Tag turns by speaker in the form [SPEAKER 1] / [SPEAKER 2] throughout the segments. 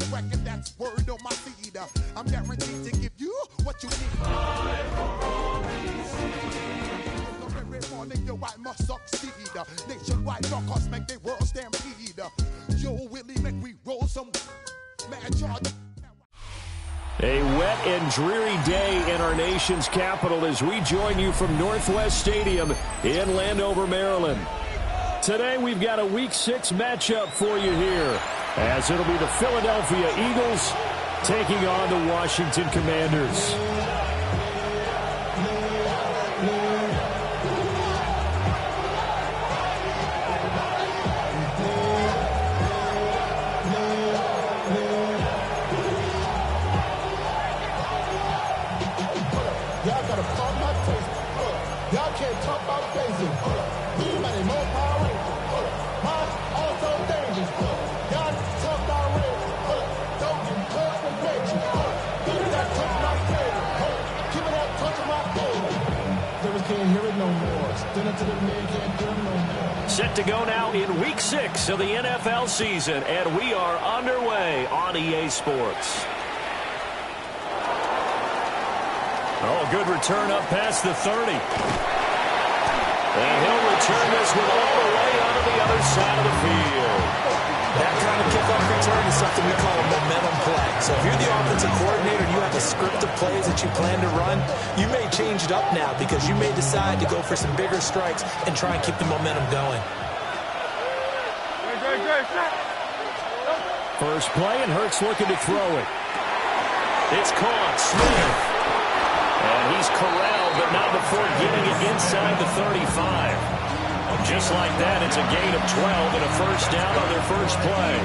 [SPEAKER 1] record, that's word on my feed. I'm guaranteed to give you what you need. Every morning, yo, I must succeed. Nationwide rockers make the world stampede. Yo, Willie, make we roll some mad charge.
[SPEAKER 2] A wet and dreary day in our nation's capital as we join you from Northwest Stadium in Landover, Maryland. Today we've got a Week 6 matchup for you here, as it'll be the Philadelphia Eagles taking on the Washington Commanders.
[SPEAKER 3] Y'all gotta pump my taste. Y'all can't talk about basic. Anybody more power rangers. Also dangerous. Y'all talk about red. Don't get caught and bitches. Give me that touch my favorite. Give me that touch of my favorite. Never can't hear it no more. Stand up to the man, can't hear it no more.
[SPEAKER 2] Set to go now in Week 6 of the NFL season, and we are underway on EA Sports. Oh, good return up past the 30. And he'll return this one all the way onto the other side of the field.
[SPEAKER 4] That kind of kickoff return is something we call a momentum play. So if you're the offensive coordinator and you have a script of plays that you plan to run, you may change it up now because you may decide to go for some bigger strikes and try and keep the momentum going.
[SPEAKER 2] First play, and Hurts looking to throw it. It's caught. Smith. And he's corralled, but not before getting it inside the 35. Just like that, it's a gain of 12 and a first down on their first play.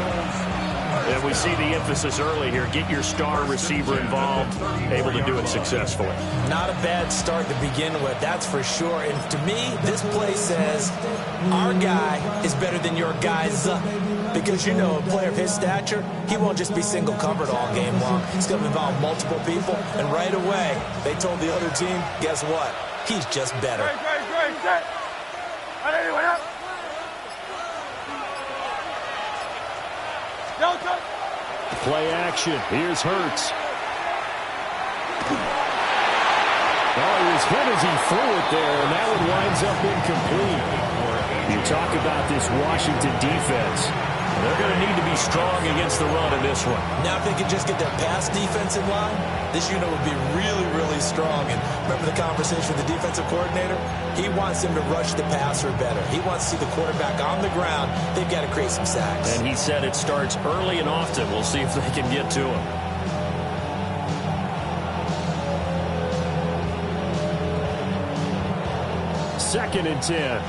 [SPEAKER 2] And we see the emphasis early here. Get your star receiver involved, able to do it successfully.
[SPEAKER 4] Not a bad start to begin with, that's for sure. And to me, this play says our guy is better than your guys. Because, you know, a player of his stature, he won't just be single covered all game long. He's going to involve multiple people. And right away, they told the other team, guess what? He's just better.
[SPEAKER 2] Play action. Here's Hurts. Oh, he was hit as he threw it there, and that one winds up incomplete. You talk about this Washington defense. They're going to need to be strong against the run in this one.
[SPEAKER 4] Now, if they could just get their pass defense in line, this unit would be really, really strong. And remember the conversation with the defensive coordinator? He wants them to rush the passer better. He wants to see the quarterback on the ground. They've got to create some sacks.
[SPEAKER 2] And he said it starts early and often. We'll see if they can get to him. Second and 10.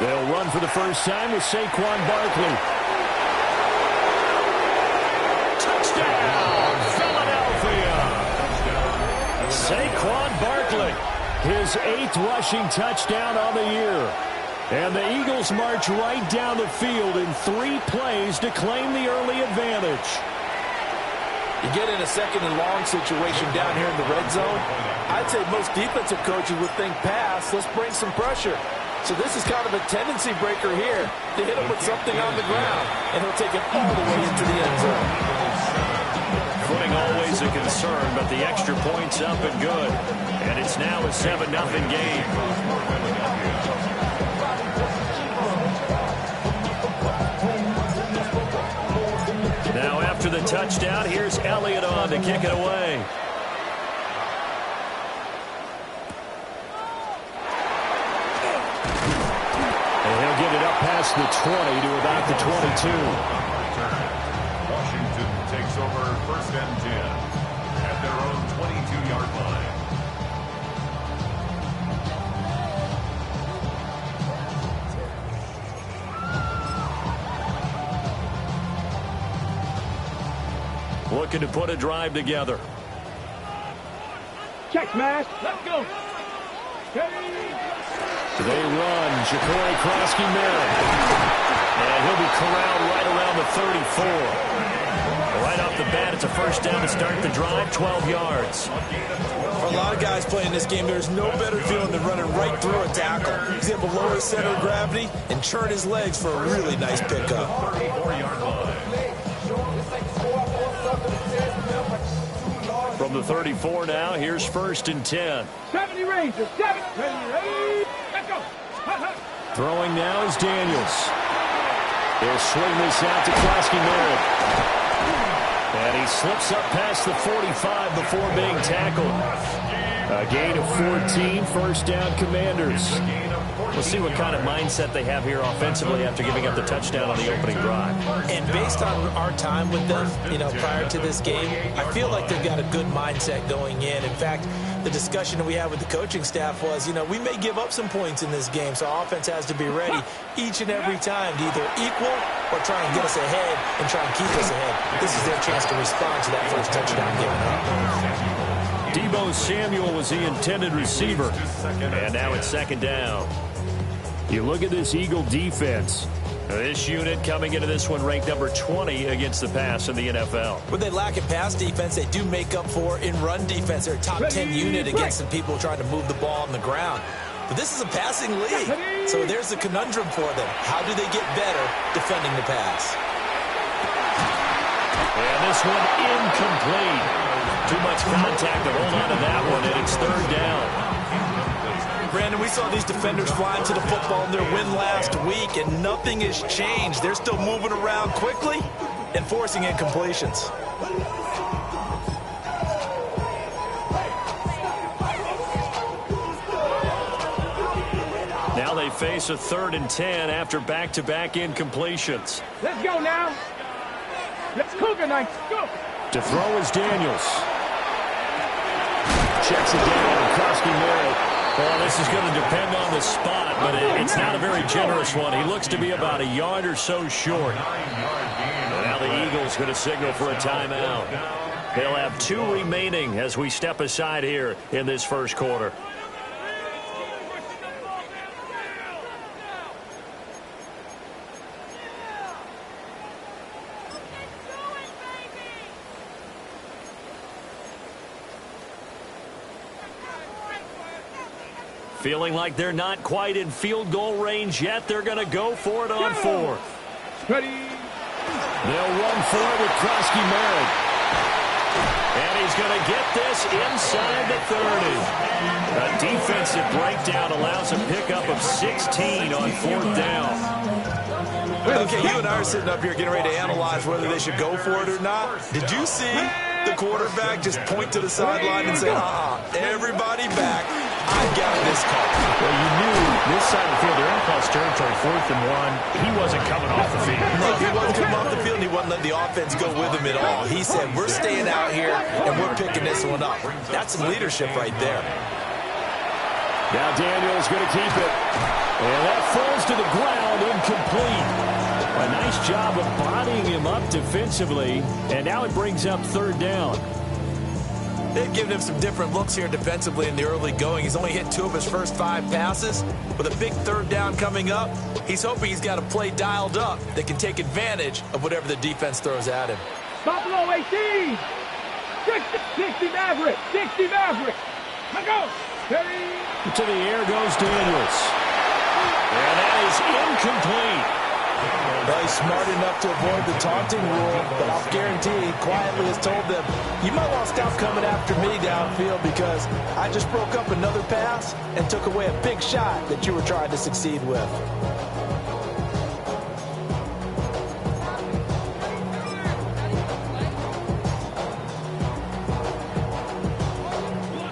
[SPEAKER 2] They'll run for the first time with Saquon Barkley. Touchdown, Philadelphia! Saquon Barkley, his 8th rushing touchdown on the year. And the Eagles march right down the field in 3 plays to claim the early advantage.
[SPEAKER 5] You get in a second and long situation down here in the red zone, I'd say most defensive coaches would think pass, let's bring some pressure. So this is kind of a tendency breaker here to hit him with something on the ground, and he'll take it all the way into the end zone.
[SPEAKER 2] Footing always a concern, but the extra point's up and good. And it's now a 7-0 game. Now after the touchdown, here's Elliott on to kick it away. And he'll get it up past the 20 to about the 22.
[SPEAKER 6] Washington takes over first and 10 at their own 22-yard line.
[SPEAKER 2] Looking to put a drive together.
[SPEAKER 7] Check, smash. Let's go.
[SPEAKER 2] They run. Ja'Cory Krosky-Merritt. And he'll be corralled right around the 34. Right off the bat, it's a first down to start the drive, 12 yards.
[SPEAKER 4] For a lot of guys playing this game, there's no better feeling than running right through a tackle. He's able to lower his center of gravity and churn his legs for a really nice pickup.
[SPEAKER 6] 34-yard line.
[SPEAKER 2] From the 34 now, here's first and 10.
[SPEAKER 7] 70 Rangers, 7, ready, let's go.
[SPEAKER 2] Throwing now is Daniels. He'll swing this out to Krosky-Merritt. And he slips up past the 45 before being tackled. A gain of 14, first down Commanders. We'll see what kind of mindset they have here offensively after giving up the touchdown on the opening drive.
[SPEAKER 4] And based on our time with them, prior to this game, I feel like they've got a good mindset going in. In fact, the discussion that we had with the coaching staff was, we may give up some points in this game, so our offense has to be ready each and every time to either equal or try and get us ahead and try and keep us ahead. This is their chance to respond to that first touchdown given up.
[SPEAKER 2] Deebo Samuel was the intended receiver. And now it's second down. You look at this Eagle defense. This unit coming into this one ranked number 20 against the pass in the NFL.
[SPEAKER 4] When they lack in pass defense, they do make up for in run defense. They're a top 10 unit against some people trying to move the ball on the ground. But this is a passing league, so there's a conundrum for them. How do they get better defending the pass?
[SPEAKER 2] And this one incomplete. Too much contact to hold on to that one, and it's third down.
[SPEAKER 4] Brandon, we saw these defenders flying to the football in their win last week, and nothing has changed. They're still moving around quickly and forcing incompletions.
[SPEAKER 2] Now they face a 3rd and 10 after back-to-back incompletions.
[SPEAKER 7] Let's go now. Let's cook it, nice. Go.
[SPEAKER 2] To throw is Daniels. Checks it down, Krosky-Merritt. Well, this is going to depend on the spot, but it's not a very generous one. He looks to be about a yard or so short. Now the Eagles going to signal for a timeout. They'll have 2 remaining as we step aside here in this first quarter. Feeling like they're not quite in field goal range yet. They're going to go for it on 4th.
[SPEAKER 7] Ready.
[SPEAKER 2] They'll run for it with Krosky-Merritt. And he's going to get this inside the 30. A defensive breakdown allows a pickup of 16 on 4th down.
[SPEAKER 4] Okay, you and I are sitting up here getting ready to analyze whether they should go for it or not. Did you see the quarterback just point to the sideline and say, everybody back. I got this call.
[SPEAKER 8] Well, you knew this side of the field, they're in close territory, 4th and 1. He wasn't coming off the field.
[SPEAKER 4] No, he wasn't coming off the field, and he wasn't letting the offense go with him at all. He said, we're staying out here, and we're picking this one up. That's some leadership right there.
[SPEAKER 2] Now Daniels going to keep it. And that falls to the ground, incomplete. A nice job of bodying him up defensively, and now it brings up 3rd down.
[SPEAKER 4] They've given him some different looks here defensively in the early going. He's only hit 2 of his first 5 passes. With a big 3rd down coming up, he's hoping he's got a play dialed up that can take advantage of whatever the defense throws at him.
[SPEAKER 7] Buffalo 18. 60 Maverick. 60 Maverick. Let's go. Ready.
[SPEAKER 2] To the air goes Daniels. And that is incomplete.
[SPEAKER 4] Well, he's smart enough to avoid the taunting rule, but I'll guarantee he quietly has told them, you might want to stop coming after me downfield because I just broke up another pass and took away a big shot that you were trying to succeed with.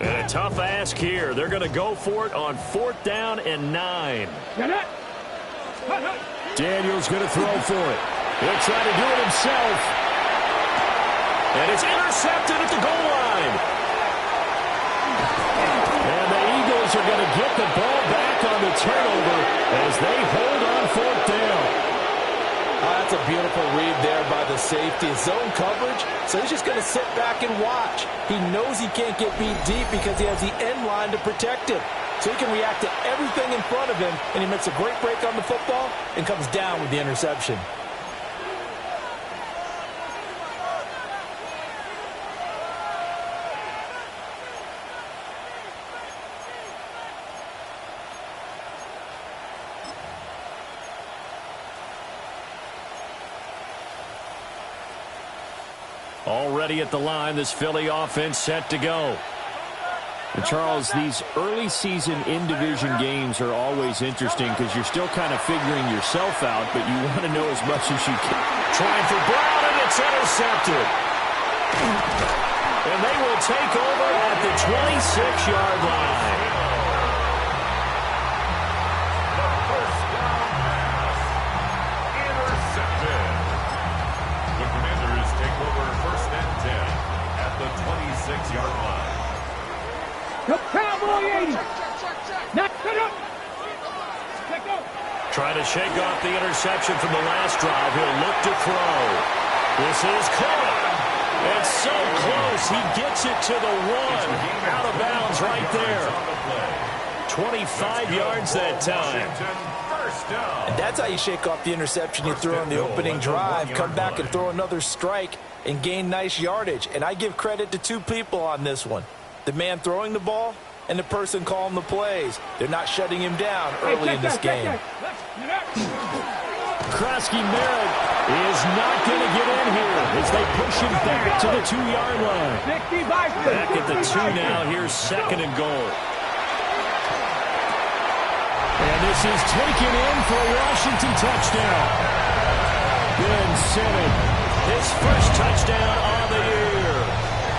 [SPEAKER 2] And a tough ask here. They're going to go for it on 4th down and 9. Daniels going to throw for it. He'll try to do it himself. And it's intercepted at the goal line. And the Eagles are going to get the ball back on the turnover as they hold on 4th down.
[SPEAKER 4] That's a beautiful read there by the safety. Zone coverage, so he's just going to sit back and watch. He knows he can't get beat deep because he has the end line to protect him. So he can react to everything in front of him, and he makes a great break on the football and comes down with the interception.
[SPEAKER 2] Already at the line, this Philly offense set to go.
[SPEAKER 8] And Charles, these early season in-division games are always interesting because you're still kind of figuring yourself out, but you want to know as much as you can.
[SPEAKER 2] Trying for Brown, and it's intercepted. And they will take over at the 26-yard line.
[SPEAKER 6] First down pass. Intercepted. The Commanders take over first and 10 at the 26-yard line.
[SPEAKER 7] Cowboy 80.
[SPEAKER 2] Trying to shake off the interception from the last drive. He'll look to throw. This is caught. And so close. He gets it to the one. Out of bounds right there. 25 yards that time.
[SPEAKER 5] And that's how you shake off the interception you threw on the opening drive. Come back and throw another strike and gain nice yardage. And I give credit to two people on this one. The man throwing the ball and the person calling the plays. They're not shutting him down early in this game.
[SPEAKER 2] Krosky-Merritt is not going to get in here as they push him back to the 2-yard line. Back at the 2 now. Here's second and goal. And this is taken in for a Washington touchdown. Ben Simmons, his first touchdown on the year.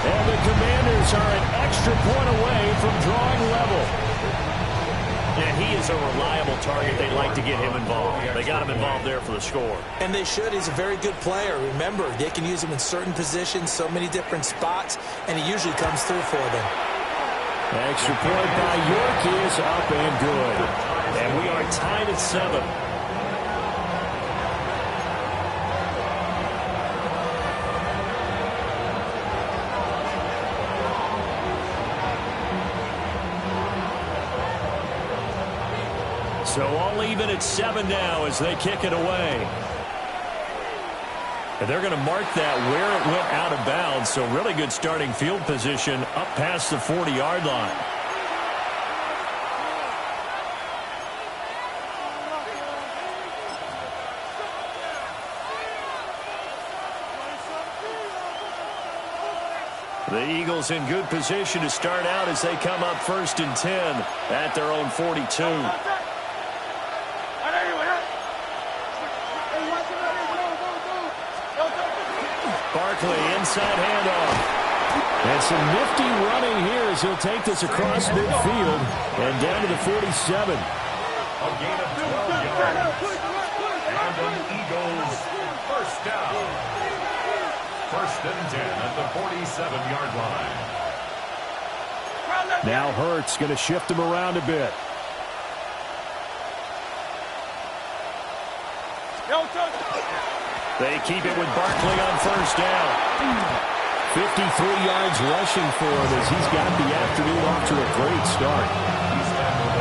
[SPEAKER 2] And the Commanders are an extra point away from drawing level. And he is a reliable target. They like to get him involved. They got him involved there for the score.
[SPEAKER 5] And they should. He's a very good player. Remember, they can use him in certain positions, so many different spots, and he usually comes through for them.
[SPEAKER 2] Extra point by York is up and good. And we are tied at 7. So all even at 7 now as they kick it away. And they're going to mark that where it went out of bounds. So really good starting field position up past the 40-yard line. The Eagles in good position to start out as they come up first and 10 at their own 42. Barkley, inside handoff. And some nifty running here as he'll take this across midfield and down to the 47.
[SPEAKER 6] A gain of 12 yards. And an Eagles first down. First and 10 at the 47-yard line.
[SPEAKER 2] Now Hurts going to shift him around a bit. They keep it with Barkley on first down. 53 yards rushing for him as he's got the afternoon off to a great start.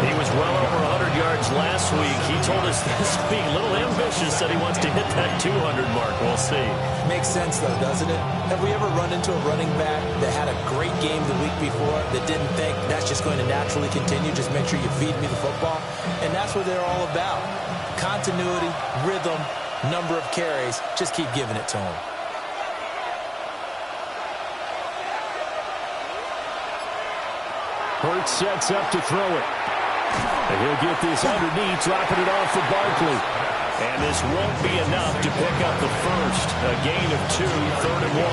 [SPEAKER 2] He was well over 100 yards last week. He told us this week, a little ambitious, that he wants to hit that 200 mark. We'll see.
[SPEAKER 5] Makes sense, though, doesn't it? Have we ever run into a running back that had a great game the week before that didn't think that's just going to naturally continue? Just make sure you feed me the football. And that's what they're all about. Continuity, rhythm, number of carries. Just keep giving it to him.
[SPEAKER 2] Hurts sets up to throw it. And he'll get this underneath, dropping it off for Barkley. And this won't be enough to pick up the first. A gain of 2, 3rd and 1.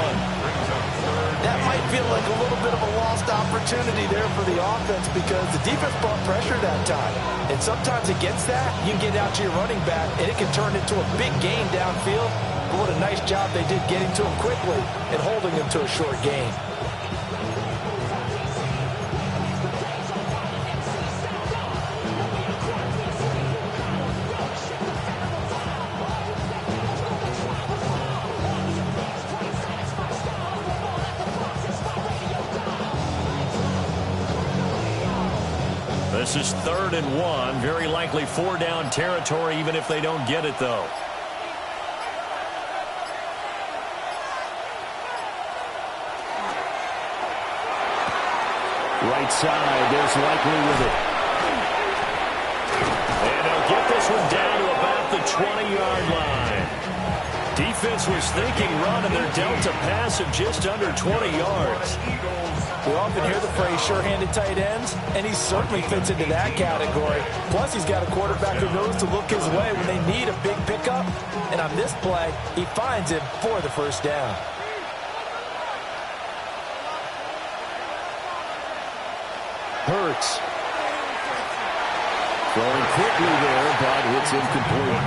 [SPEAKER 5] That might feel like a little bit of a lost opportunity there for the offense because the defense brought pressure that time. And sometimes against that, you can get out to your running back, and it can turn into a big gain downfield. But what a nice job they did getting to him quickly and holding him to a short gain.
[SPEAKER 2] This is 3rd and 1. Very likely 4-down territory, even if they don't get it, though. Right side, there's Likely with it. And they'll get this one down to about the 20-yard line. Defense defense was thinking run, and they're dealt a pass of just under 20 yards.
[SPEAKER 5] We often hear the phrase sure-handed tight ends, and he certainly fits into that category. Plus, he's got a quarterback who knows to look his way when they need a big pickup. And on this play, he finds him for the first down.
[SPEAKER 8] Hurts. Throwing quickly there, but it's incomplete.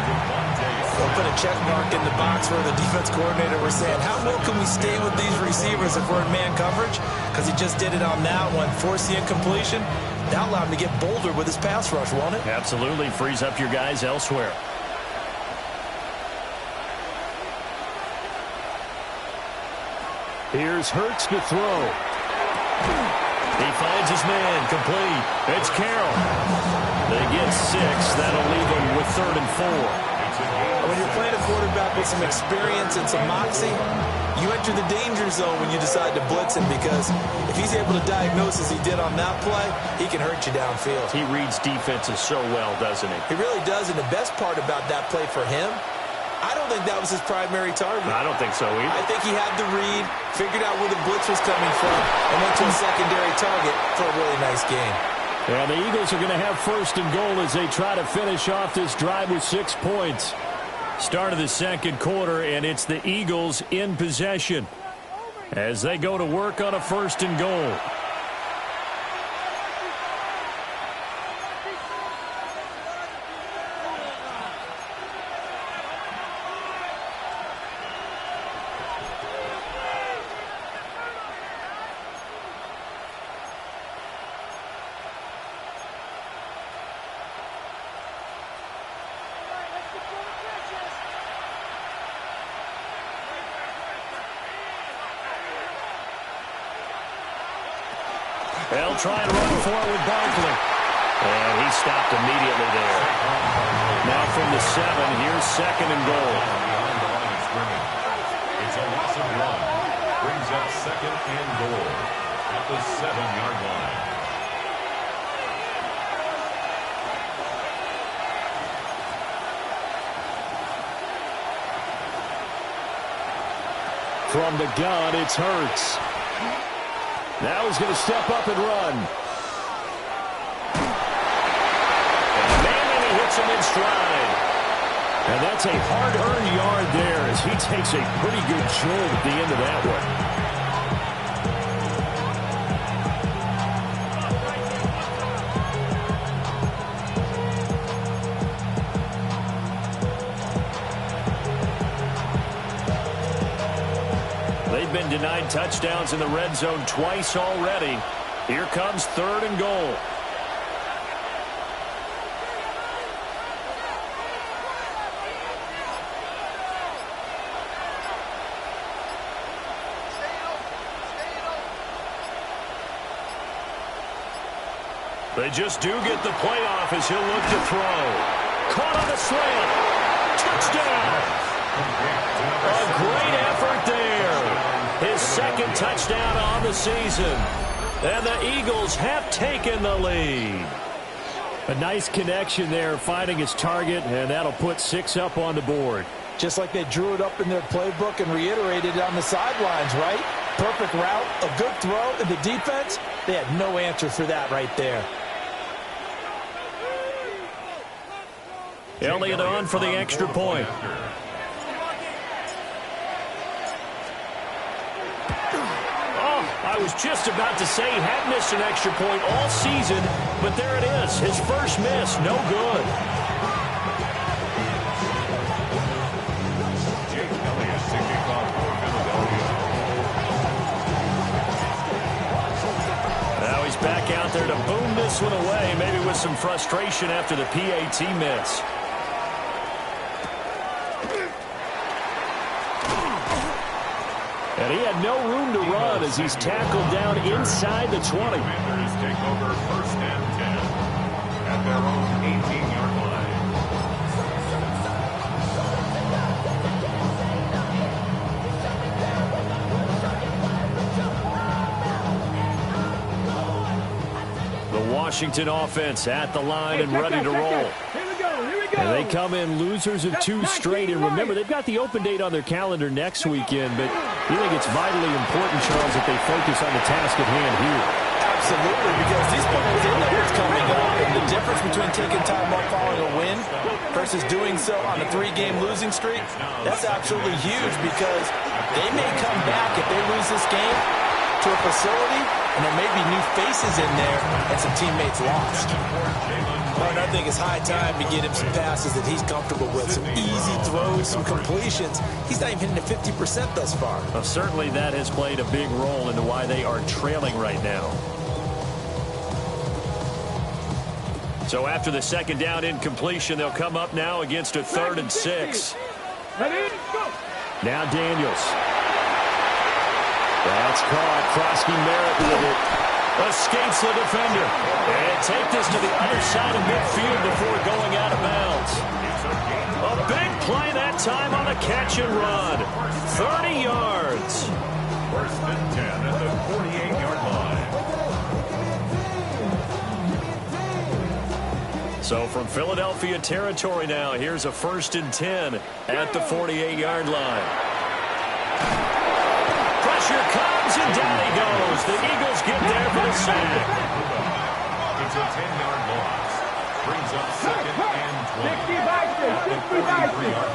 [SPEAKER 5] We'll put a check mark in the box where the defense coordinator was saying, how well can we stay with these receivers if we're in man coverage? Because he just did it on that one. Force the incompletion. That allowed him to get bolder with his pass rush, won't it?
[SPEAKER 2] Absolutely. Frees up your guys elsewhere.
[SPEAKER 8] Here's Hurts to throw.
[SPEAKER 2] He finds his man, complete. It's Carroll. They get 6. That'll leave them with 3rd and 4.
[SPEAKER 5] When you're playing a quarterback with some experience and some moxie, you enter the danger zone when you decide to blitz him, because if he's able to diagnose as he did on that play, he can hurt you downfield.
[SPEAKER 2] He reads defenses so well, doesn't he?
[SPEAKER 5] He really does, and the best part about that play for him, I don't think that was his primary target.
[SPEAKER 2] I don't think so either.
[SPEAKER 5] I think he had the read, figured out where the blitz was coming from, and went to a secondary target for a really nice game.
[SPEAKER 8] And the Eagles are going to have 1st and goal as they try to finish off this drive with 6 points. Start of the second quarter, and it's the Eagles in possession as they go to work on a 1st and goal.
[SPEAKER 2] They'll try and run forward with Barkley. And he stopped immediately there. Now from the 7, here's 2nd and goal.
[SPEAKER 6] It's a loss of 1. Brings up 2nd and goal at the 7-yard line.
[SPEAKER 8] From the gun, it's Hurts. Now he's going to step up and run.
[SPEAKER 2] And he hits him in stride.
[SPEAKER 8] And that's a hard-earned yard there as he takes a pretty good jolt at the end of that one.
[SPEAKER 2] They've been denied touchdowns in the red zone twice already. Here comes 3rd and goal. They just do get the playoff as he'll look to throw. Caught on the slant. Touchdown. A great effort there. His 2nd touchdown on the season. And the Eagles have taken the lead.
[SPEAKER 8] A nice connection there, finding his target, and that'll put 6 up on the board.
[SPEAKER 5] Just like they drew it up in their playbook and reiterated it on the sidelines, right? Perfect route, a good throw, and the defense, they had no answer for that right there.
[SPEAKER 2] Elliott on for the extra point. I was just about to say he had missed an extra point all season, but there it is. His first miss, no good. Now he's back out there to boom this one away, maybe with some frustration after the PAT miss.
[SPEAKER 8] And he had no room to run as he's tackled down inside the 20.
[SPEAKER 6] Commanders take over 1st and 10 at their own 18-yard
[SPEAKER 2] line. The Washington offense at the line and ready to roll.
[SPEAKER 7] Here we go. Here we
[SPEAKER 8] And they come in losers of 2 straight. And remember, they've got the open date on their calendar next weekend, but you think it's vitally important, Charles, that they focus on the task at hand here.
[SPEAKER 5] Absolutely, because these players, they know what's coming up, and the difference between taking time off following a win versus doing so on a 3-game losing streak, that's absolutely huge, because they may come back if they lose this game to a facility, and there may be new faces in there and some teammates lost. But I think it's high time to get him some passes that he's comfortable with, some easy throws, some completions. He's not even hitting at 50% thus far.
[SPEAKER 8] Well, certainly that has played a big role into why they are trailing right now. So after the second down incompletion, they'll come up now against a 3rd and 6. Now Daniels. That's caught. Krosky Merritt with it. Escapes the defender. And take this to the other side of midfield before going out of bounds. A big play that time on a catch and run. 30 yards.
[SPEAKER 6] 1st and 10 at the 48-yard line.
[SPEAKER 8] So from Philadelphia territory now, here's a 1st and 10 at the 48-yard line. Pressure comes, and down he goes. The Eagles get there for the sack.
[SPEAKER 6] It's a 10-yard loss. Brings up 2nd and 20 at the 43-yard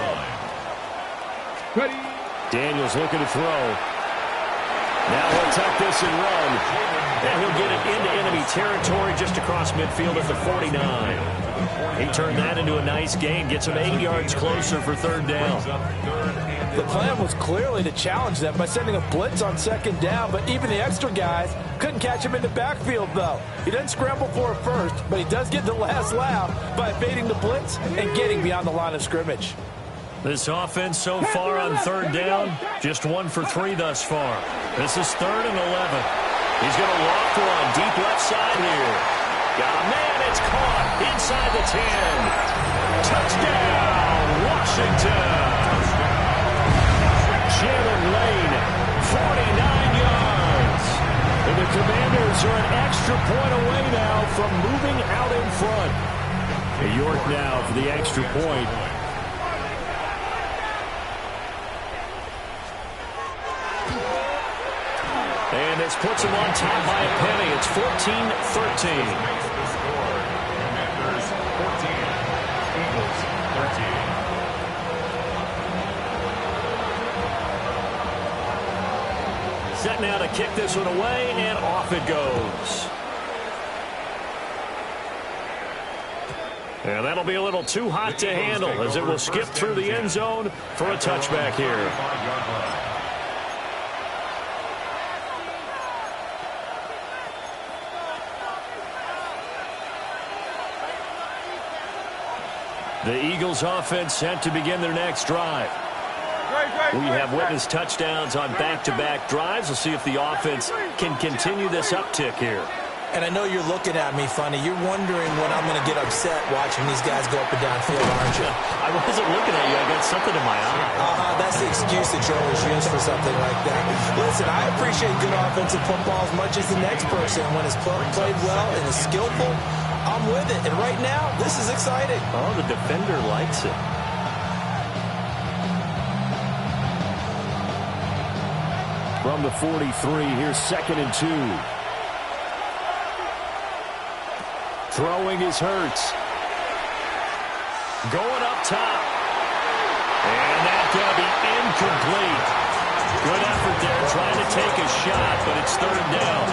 [SPEAKER 6] line.
[SPEAKER 8] Daniels looking to throw. Now he'll tuck this and run. And he'll get it into enemy territory just across midfield at the 49. He turned that into a nice gain. Gets him 8 yards closer for 3rd down.
[SPEAKER 5] The plan was clearly to challenge them by sending a blitz on 2nd down, but even the extra guys couldn't catch him in the backfield, though. He doesn't scramble for it first, but he does get the last laugh by evading the blitz and getting beyond the line of scrimmage.
[SPEAKER 8] This offense so far on 3rd down, just 1 for 3 thus far. This is 3rd and 11. He's going to loft one deep left side here. Got a man, it's caught inside the 10. Touchdown, Washington. Shannon Lane, 49 yards. And the Commanders are an extra point away now from moving out in front. York now for the extra point. And this puts him on top by a penny. It's 14-13.
[SPEAKER 6] Commanders 14, Eagles 13.
[SPEAKER 8] Set now to kick this one away, and off it goes. And that'll be a little too hot to handle as it will skip through the end zone for a touchback here. The Eagles offense set to begin their next drive. We have witnessed touchdowns on back-to-back drives. We'll see if the offense can continue this uptick here.
[SPEAKER 4] And I know you're looking at me funny. You're wondering when I'm going to get upset watching these guys go up and down field, aren't you?
[SPEAKER 8] I wasn't looking at you. I got something in my eye.
[SPEAKER 4] That's the excuse that you always use for something like that. Listen, I appreciate good offensive football as much as the next person. When it's played well and is skillful, I'm with it. And right now, this is exciting.
[SPEAKER 8] Oh, the defender likes it. From the 43, here's 2nd and 2. Throwing is Hurts. Going up top. And that's going to be incomplete. Good effort there trying to take a shot, but it's 3rd down.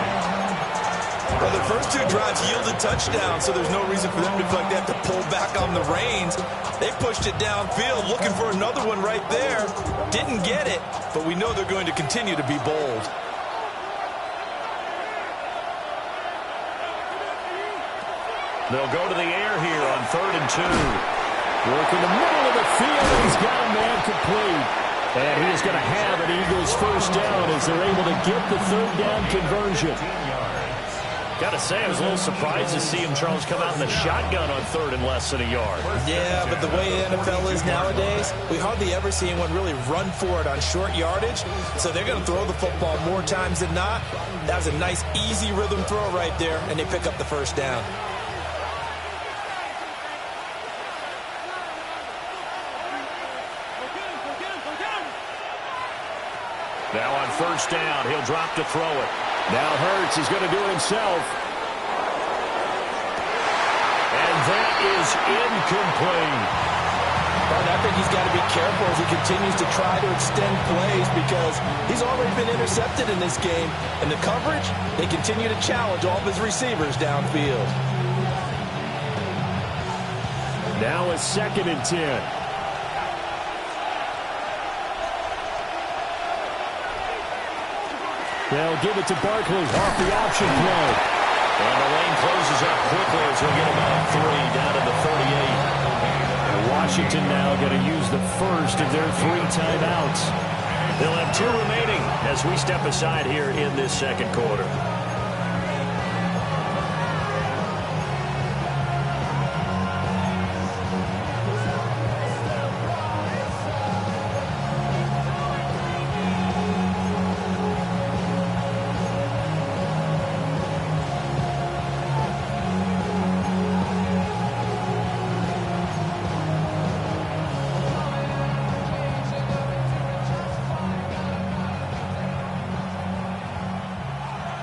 [SPEAKER 4] Well, the first 2 drives yielded touchdowns, so there's no reason for them to feel like they have to pull back on the reins. They pushed it downfield, looking for another one right there. Didn't get it, but we know they're going to continue to be bold.
[SPEAKER 8] They'll go to the air here on 3rd and 2. Work in the middle of the field, and he's got a man complete. And he is going to have an Eagles first down as they're able to get the 3rd down conversion. Got to say, I was a little surprised to see him, Charles, come out in the shotgun on 3rd and less than a yard.
[SPEAKER 4] Yeah, but the way the NFL is nowadays, we hardly ever see anyone really run for it on short yardage. So they're going to throw the football more times than not. That was a nice, easy rhythm throw right there, and they pick up the first down.
[SPEAKER 8] Now on first down, he'll drop to throw it. Now Hurts is going to do it himself. And that is incomplete.
[SPEAKER 5] But I think he's got to be careful as he continues to try to extend plays because he's already been intercepted in this game. And the coverage, they continue to challenge all of his receivers downfield.
[SPEAKER 8] Now a 2nd and 10. They'll give it to Barkley off the option play.
[SPEAKER 2] And the lane closes up quickly as we get about 3 down to the 38.
[SPEAKER 8] Washington now going to use the first of their 3 timeouts. They'll have 2 remaining as we step aside here in this second quarter.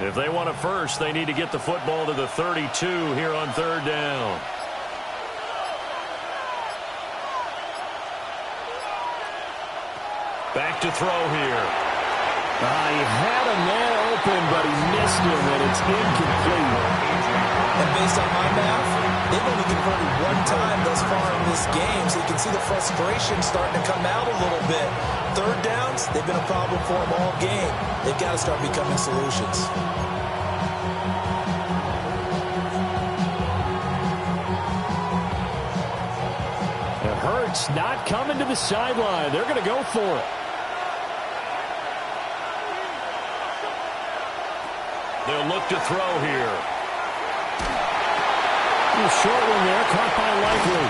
[SPEAKER 8] If they want it first, they need to get the football to the 32 here on 3rd down. Back to throw here. He had a man open, but he missed him, and it's incomplete.
[SPEAKER 5] And based on my math, they've only converted 1 time thus far in this game, so you can see the frustration starting to come out a little bit. 3rd downs, they've been a problem for them all game. They've got to start becoming solutions.
[SPEAKER 8] It hurts not coming to the sideline. They're going to go for it.
[SPEAKER 2] They'll look to throw here.
[SPEAKER 8] A short one there, caught by Likely.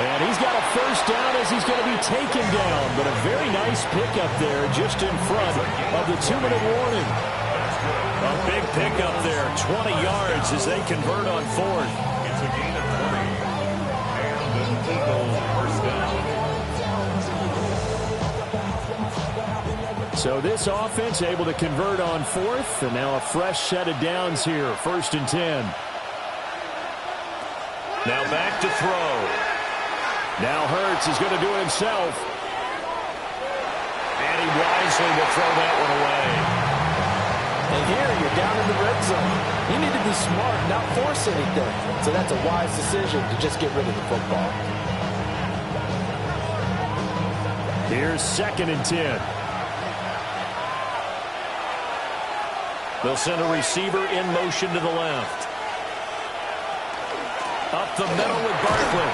[SPEAKER 8] And he's got a first down as he's going to be taken down. But a very nice pickup there just in front of the 2-minute warning.
[SPEAKER 2] A big pickup there, 20 yards as they convert on 4th. It's a gain of 20. And an Eagles first down.
[SPEAKER 8] So this offense able to convert on 4th. And now a fresh set of downs here, 1st and 10.
[SPEAKER 2] Now back to throw.
[SPEAKER 8] Now Hurts is going to do it himself.
[SPEAKER 2] And he wisely will throw that one away.
[SPEAKER 5] And here you're down in the red zone. You need to be smart, not force anything. So that's a wise decision to just get rid of the football.
[SPEAKER 8] Here's 2nd and 10.
[SPEAKER 2] They'll send a receiver in motion to the left. Up the middle with Barkley.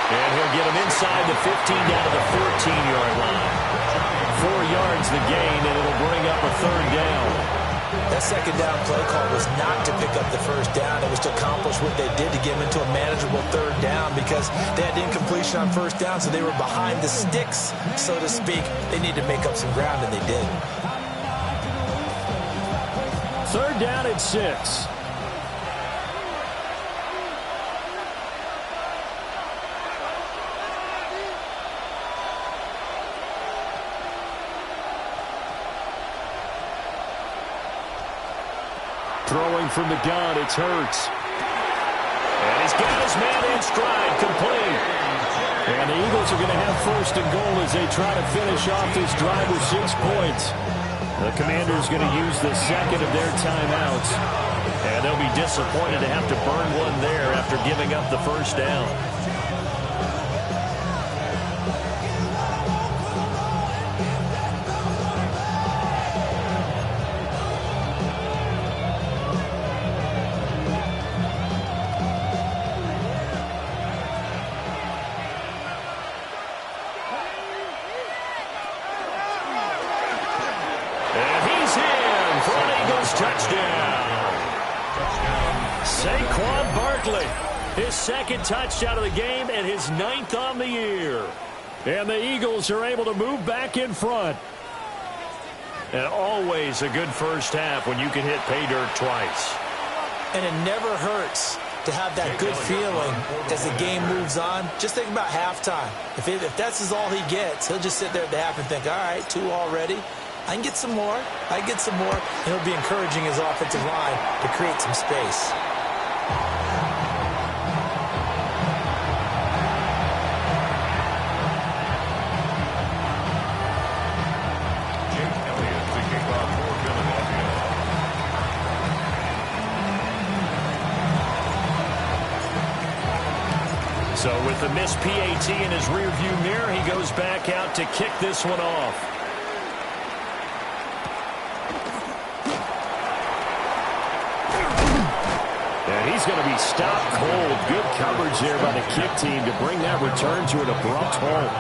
[SPEAKER 2] And he'll get him inside the 15 down to the 14-yard line. 4 yards the gain, and it'll bring up a 3rd down.
[SPEAKER 5] That 2nd down play call was not to pick up the 1st down. It was to accomplish what they did to get them into a manageable 3rd down because they had incompletion on 1st down, so they were behind the sticks, so to speak. They need to make up some ground, and they did.
[SPEAKER 8] 3rd down at 6. Throwing from the gun, it's Hurts.
[SPEAKER 2] And he's got his man in stride, complete.
[SPEAKER 8] And the Eagles are going to have 1st and goal as they try to finish off this drive with 6 points. The Commanders going to use the 2nd of their timeouts.
[SPEAKER 2] And they'll be disappointed to have to burn one there after giving up the 1st down.
[SPEAKER 8] Saquon Barkley, his 2nd touchdown of the game and his 9th on the year. And the Eagles are able to move back in front.
[SPEAKER 2] And always a good first half when you can hit pay dirt twice.
[SPEAKER 5] And it never hurts to have that good feeling as the game moves on. Just think about halftime. If that's all he gets, he'll just sit there at the half and think, all right, 2 already.
[SPEAKER 4] I can get some more. And he'll be encouraging his offensive line to create some space.
[SPEAKER 8] So with the missed PAT in his rearview mirror, he goes back out to kick this one off. And he's going to be stopped cold. Good coverage there by the kick team to bring that return to an abrupt halt.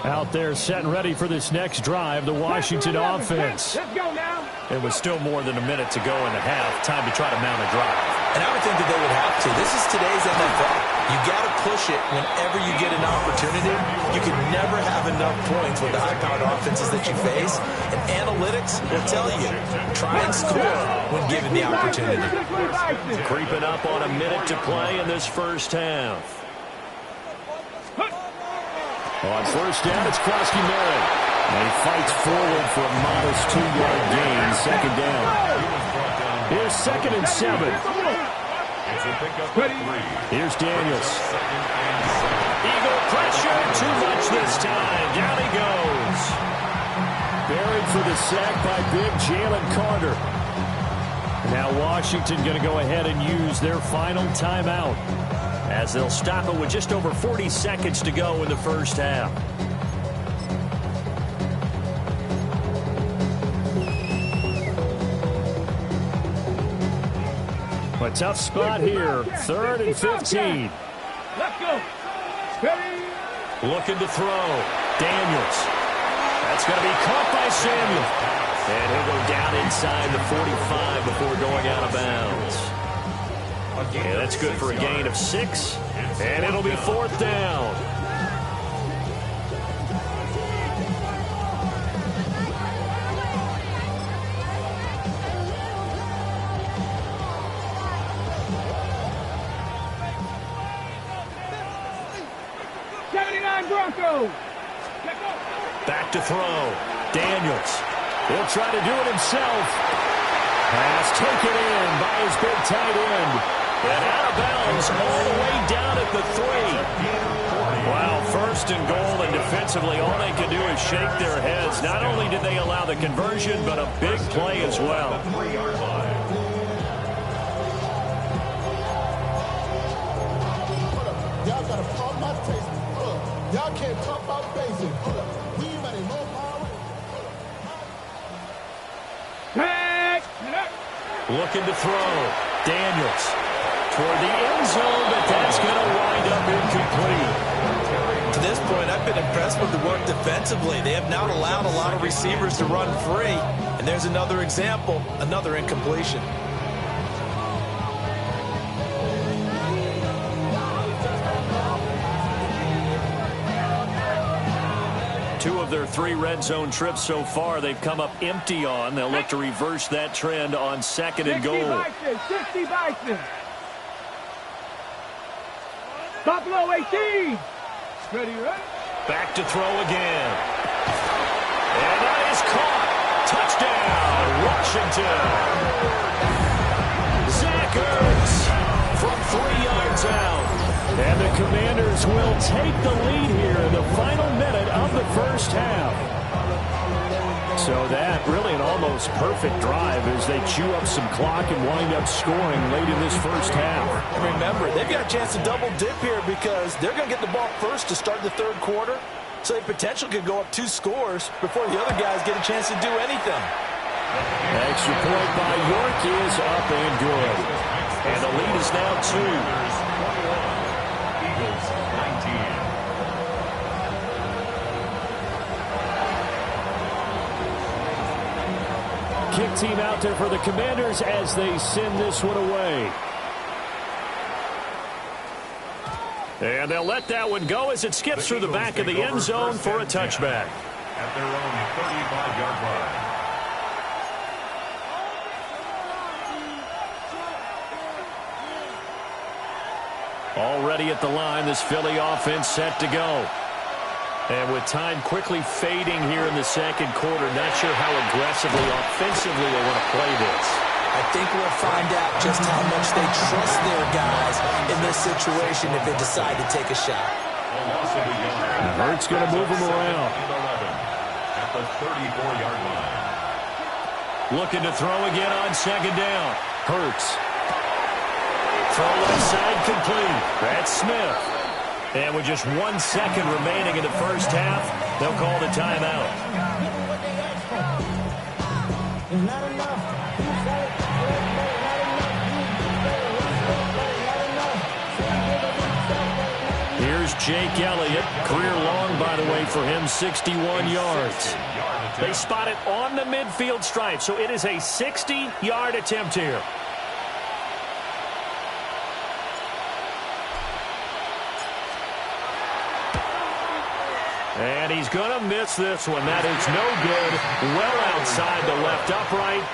[SPEAKER 8] Out there set and ready for this next drive, the Washington offense.
[SPEAKER 7] Let's go now.
[SPEAKER 8] It was still more than a minute to go in the half. Time to try to mount a drive.
[SPEAKER 4] And I would think that they would have to. This is today's NFL. You got to push it whenever you get an opportunity. You can never have enough points with the high-powered offenses that you face. And analytics will tell you, try and score when given the opportunity.
[SPEAKER 8] Creeping up on a minute to play in this first half. On first down, it's Krosky-Merritt. And he fights forward for a modest 2-yard gain, second down. Here's 2nd and 7. Here's Daniels. Eagle pressure, too much this time. Down he goes. Buried for the sack by big Jalen Carter. Now Washington going to go ahead and use their final timeout, as they'll stop it with just over 40 seconds to go in the first half. A tough spot here. 3rd and 15.
[SPEAKER 7] Let's go. Ready.
[SPEAKER 8] Looking to throw. Daniels. That's going to be caught by Samuel. And he'll go down inside the 45 before going out of bounds. Yeah, that's good for a gain of 6. And it'll be 4th down.
[SPEAKER 7] Broncos.
[SPEAKER 8] Back to throw. Daniels. He'll try to do it himself. Pass taken in by his big tight end. And out of bounds all the way down at the 3. Wow, 1st and goal, and defensively all they can do is shake their heads. Not only did they allow the conversion, but a big play as well.
[SPEAKER 3] Y'all got a problem my taste. Y'all can't talk about basic. We made more power.
[SPEAKER 8] Looking to throw. Daniels toward the end zone, but that's going to wind up incomplete.
[SPEAKER 4] To this point, I've been impressed with the work defensively. They have not allowed a lot of receivers to run free. And there's another example, another incompletion.
[SPEAKER 8] Two of their 3 red zone trips so far, they've come up empty on. They'll look to reverse that trend on 2nd and goal.
[SPEAKER 7] 60 Bison. Buffalo 18. Ready, right?
[SPEAKER 8] Back to throw again. And that is caught. Touchdown, Washington. Zach Ertz from 3 yards out. And the Commanders will take the lead here in the final minute of the first half. So that really an almost perfect drive as they chew up some clock and wind up scoring late in this first half.
[SPEAKER 4] And remember, they've got a chance to double dip here because they're going to get the ball first to start the 3rd quarter. So they potentially could go up 2 scores before the other guys get a chance to do anything.
[SPEAKER 8] Extra point by York is up and good. And the lead is now 2. Kick team out there for the Commanders as they send this one away. And they'll let that one go as it skips through the back of the end zone for a touchback.
[SPEAKER 6] At their own 35-yard line.
[SPEAKER 8] Already ready at the line. This Philly offense set to go. And with time quickly fading here in the second quarter, not sure how aggressively, offensively they want to play this.
[SPEAKER 4] I think we'll find out just how much they trust their guys in this situation if they decide to take a shot.
[SPEAKER 8] Hurts going to move them around.
[SPEAKER 6] At the 34-yard line.
[SPEAKER 8] Looking to throw again on second down. Hurts. Throw left side complete. That's Smith. And with just 1 second remaining in the first half, they'll call the timeout. Here's Jake Elliott. Career long, by the way, for him, 61 yards. They spot it on the midfield stripe, so it is a 60-yard attempt here. And he's going to miss this one. That is no good. Well outside the left upright.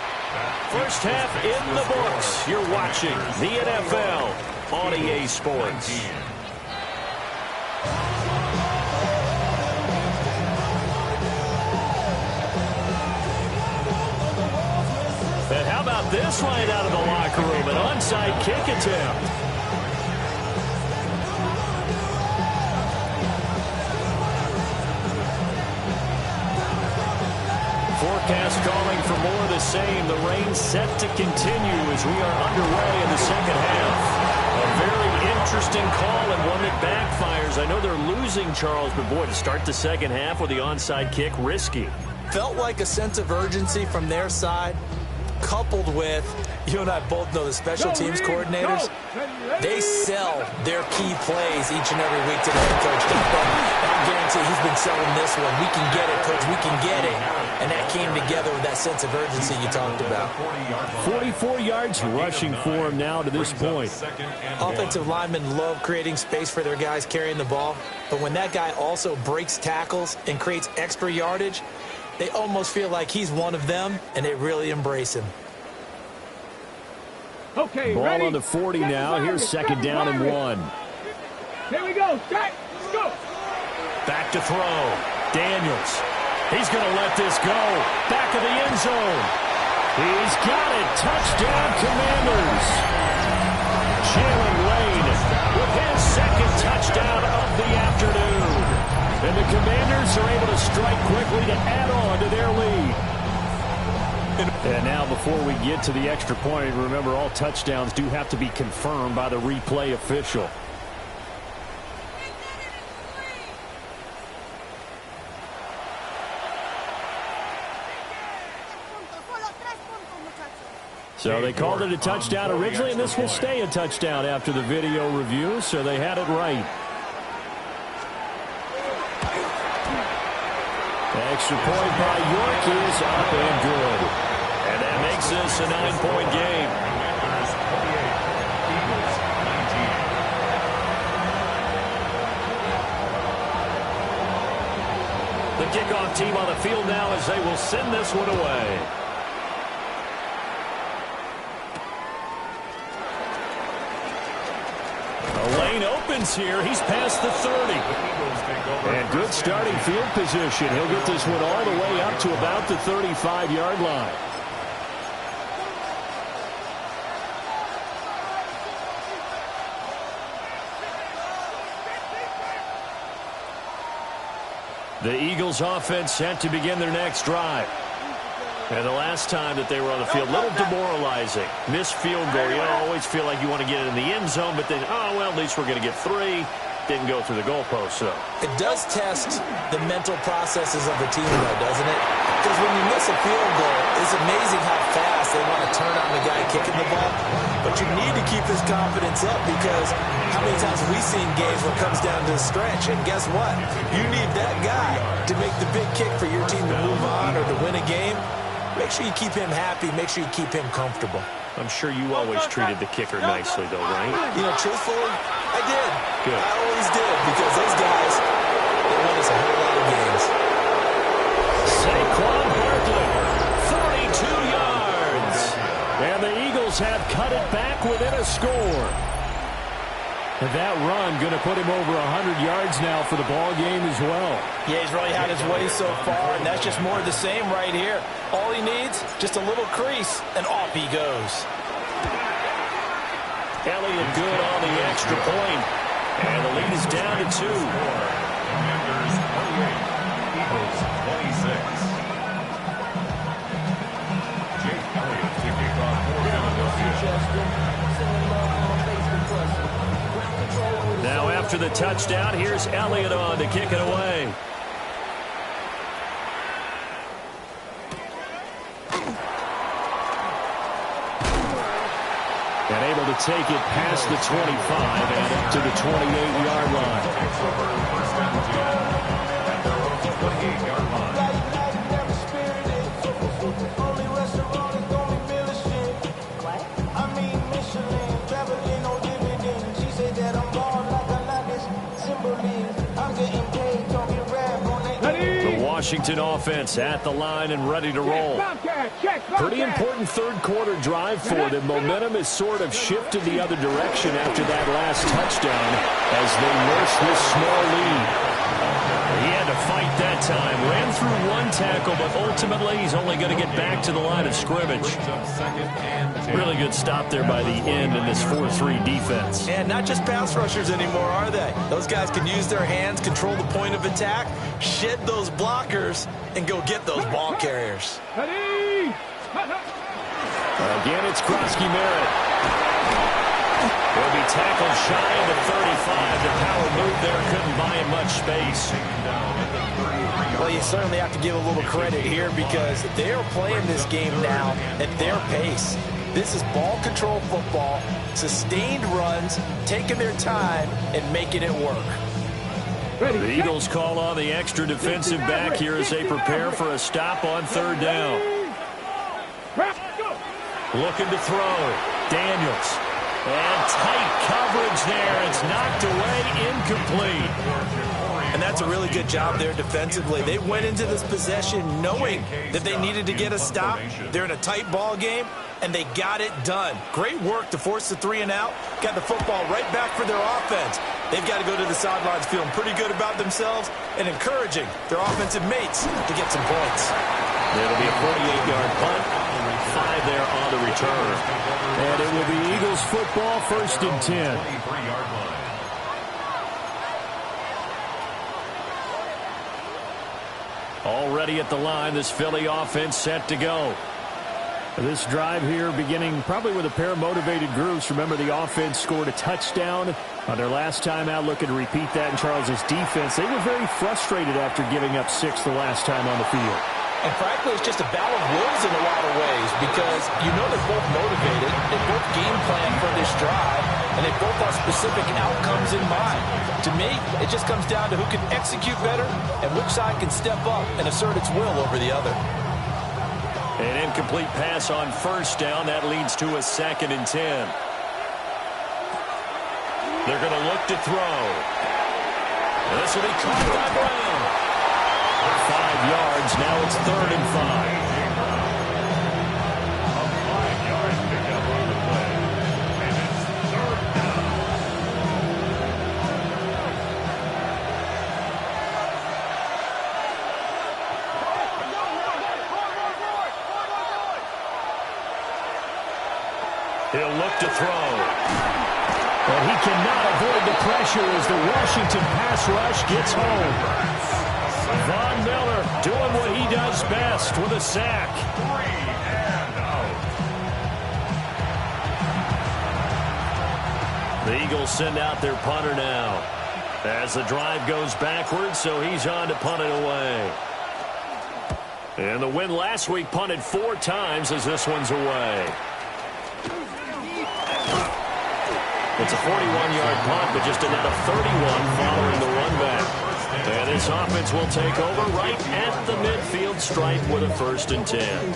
[SPEAKER 8] First half in the books. You're watching the NFL on EA Sports. And how about this right out of the locker room? An onside kick attempt. Forecast calling for more of the same. The rain set to continue as we are underway in the second half. A very interesting call and one that backfires. I know they're losing, Charles, but boy, to start the second half with the onside kick, risky.
[SPEAKER 4] Felt like a sense of urgency from their side, coupled with, you and I both know the special teams coordinators, they sell their key plays each and every week to the head coach. And I guarantee he's been selling this one. We can get it, coach, we can get it. And that came together with that sense of urgency you talked about.
[SPEAKER 8] 44 yards rushing for him now to this point.
[SPEAKER 4] Offensive linemen love creating space for their guys carrying the ball. But when that guy also breaks tackles and creates extra yardage, they almost feel like he's one of them, and they really embrace him.
[SPEAKER 7] Okay,
[SPEAKER 8] ball
[SPEAKER 7] ready?
[SPEAKER 8] on the 40 now. Here's second down and 1.
[SPEAKER 7] Here we go. Let's go.
[SPEAKER 8] Back to throw. Daniels. He's going to let this go. Back of the end zone. He's got it. Touchdown, Commanders. Jalen Lane with his second touchdown of the afternoon. And the Commanders are able to strike quickly to add on to their lead. And now before we get to the extra point, remember all touchdowns do have to be confirmed by the replay official. So they called it a touchdown originally, and this will stay a touchdown after the video review, so they had it right. Extra point by York is up and good. And that makes this a 9-point game. The kickoff team on the field now as they will send this one away. The lane opens here. He's past the 30. And good starting field position. He'll get this one all the way up to about the 35-yard line. The Eagles offense set to begin their next drive. And the last time that they were on the field, a little demoralizing. Missed field goal. You always feel like you want to get it in the end zone, but then, oh, well, at least we're going to get 3. Didn't go through the goalpost, so.
[SPEAKER 4] It does test the mental processes of the team, though, doesn't it? Because when you miss a field goal, it's amazing how fast they want to turn on the guy kicking the ball. But you need to keep his confidence up because how many times have we seen games where it comes down to the stretch? And guess what? You need that guy to make the big kick for your team to move on or to win a game. Make sure you keep him happy. Make sure you keep him comfortable.
[SPEAKER 8] I'm sure you always treated the kicker nicely, though, right?
[SPEAKER 4] You know, truthfully, I did.
[SPEAKER 8] Good.
[SPEAKER 4] I always did because those guys, they won us a whole lot of games.
[SPEAKER 8] Saquon Barkley, 42 yards. And the Eagles have cut it back within a score. And that run going to put him over 100 yards now for the ball game as well.
[SPEAKER 4] Yeah, he's really had his way so far, and that's just more of the same right here. All he needs, just a little crease, and off he goes.
[SPEAKER 8] Elliott good on the extra point. And the lead is down to 2.
[SPEAKER 6] Commanders 28, Eagles 26. Jake Elliott to kick off for Philadelphia.
[SPEAKER 8] Now after the touchdown, here's Elliott on to kick it away. And able to take it past the 25 and up to the 28-yard line.
[SPEAKER 6] First and 10 at their own 28-yard line.
[SPEAKER 8] Washington offense at the line and ready to roll. Pretty important third quarter drive for them. Momentum has sort of shifted the other direction after that last touchdown as they nurse this small lead. He had to fight that time. Ran through one tackle, but ultimately he's only going to get back to the line of scrimmage. Really good stop there by the end in this 4-3 defense.
[SPEAKER 4] And not just pass rushers anymore, are they? Those guys can use their hands, control the point of attack, shed those blockers, and go get those ball carriers.
[SPEAKER 8] Again, it's Krosky-Merritt. He'll be tackled shy of the 35. The power move there couldn't buy him much space.
[SPEAKER 4] Well, you certainly have to give a little credit here because they are playing this game now at their pace. This is ball control football, sustained runs, taking their time and making it work.
[SPEAKER 8] The Eagles call on the extra defensive back here as they prepare for a stop on third down. Looking to throw. Daniels. And tight coverage there. It's knocked away, incomplete.
[SPEAKER 4] And that's a really good job there defensively. They went into this possession knowing that they needed to get a stop. They're in a tight ball game, and they got it done. Great work to force the 3 and out. Got the football right back for their offense. They've got to go to the sidelines feeling pretty good about themselves and encouraging their offensive mates to get some points.
[SPEAKER 8] It'll be a 48-yard punt. 5 there on the return. And it will be Eagles football, 1st and 10.
[SPEAKER 6] 23-yard line.
[SPEAKER 8] Already at the line, this Philly offense set to go. This drive here beginning probably with a pair of motivated groups. Remember, the offense scored a touchdown on their last time out. Looking to repeat that in Charles's defense. They were very frustrated after giving up 6 the last time on the field.
[SPEAKER 4] And frankly, it's just a battle of wills in a lot of ways because you know they're both motivated, they both game plan for this drive, and they both have specific outcomes in mind. To me, it just comes down to who can execute better and which side can step up and assert its will over the other.
[SPEAKER 8] An incomplete pass on first down. That leads to a 2nd and 10. They're going to look to throw. This will be caught by Brown. 5 yards. Now it's 3rd and 5.
[SPEAKER 6] A 5-yard pickup on the play. And it's 3rd down.
[SPEAKER 8] He'll look to throw. But he cannot avoid the pressure as the Washington pass rush gets home. Von Miller doing what he does best with a sack.
[SPEAKER 6] 3 and out.
[SPEAKER 8] The Eagles send out their punter now as the drive goes backwards, so he's on to punt it away. And the win last week punted 4 times as this one's away. It's a 41-yard punt, but just another 31 following the run back. And this offense will take over right at the midfield stripe with a 1st and 10.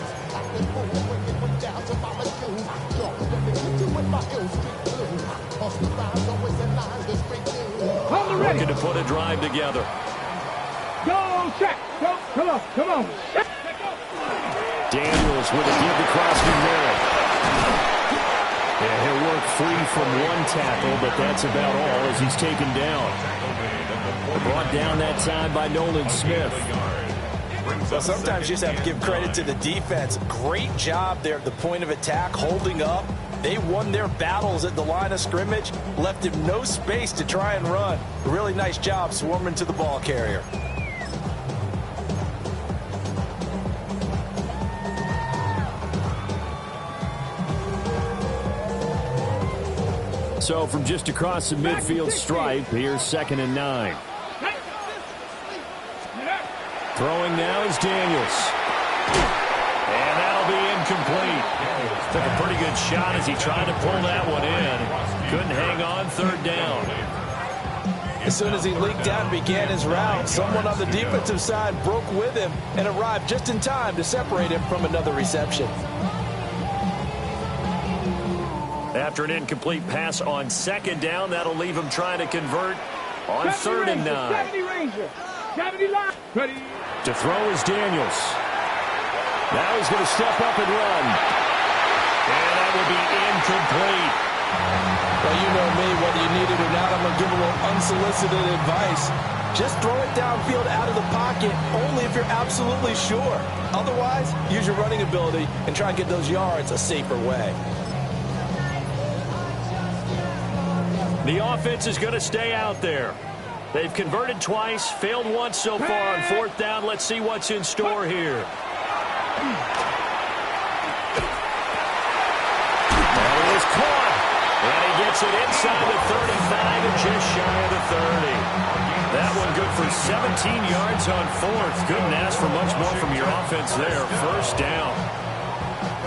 [SPEAKER 8] Looking to put a drive together.
[SPEAKER 7] Go, check. Go, come on.
[SPEAKER 8] Daniels with a give to Krosky-Merritt. Yeah, he'll work free from one tackle, but that's about all as he's taken down. Brought down that time by Nolan Smith.
[SPEAKER 5] Well, sometimes you just have to give credit to the defense. Great job there at the point of attack, holding up. They won their battles at the line of scrimmage, left him no space to try and run. Really nice job swarming to the ball carrier.
[SPEAKER 8] So from just across the midfield stripe, here's 2nd and 9. Throwing now is Daniels. And that'll be incomplete. Took a pretty good shot as he tried to pull that one in. Couldn't hang on, 3rd down.
[SPEAKER 5] As soon as he leaked out and began his route, someone on the defensive side broke with him and arrived just in time to separate him from another reception.
[SPEAKER 8] After an incomplete pass on 2nd down, that'll leave him trying to convert on 3rd and 9. To throw is Daniels. Now he's going to step up and run. And that will be incomplete.
[SPEAKER 5] Well, you know me, whether you need it or not, I'm going to give a little unsolicited advice. Just throw it downfield out of the pocket only if you're absolutely sure. Otherwise, use your running ability and try and get those yards a safer way.
[SPEAKER 8] The offense is going to stay out there. They've converted twice, failed once so far on 4th down. Let's see what's in store here. That is caught. And he gets it inside the 35 and just shy of the 30. That one good for 17 yards on 4th. Couldn't ask for much more from your offense there. 1st down.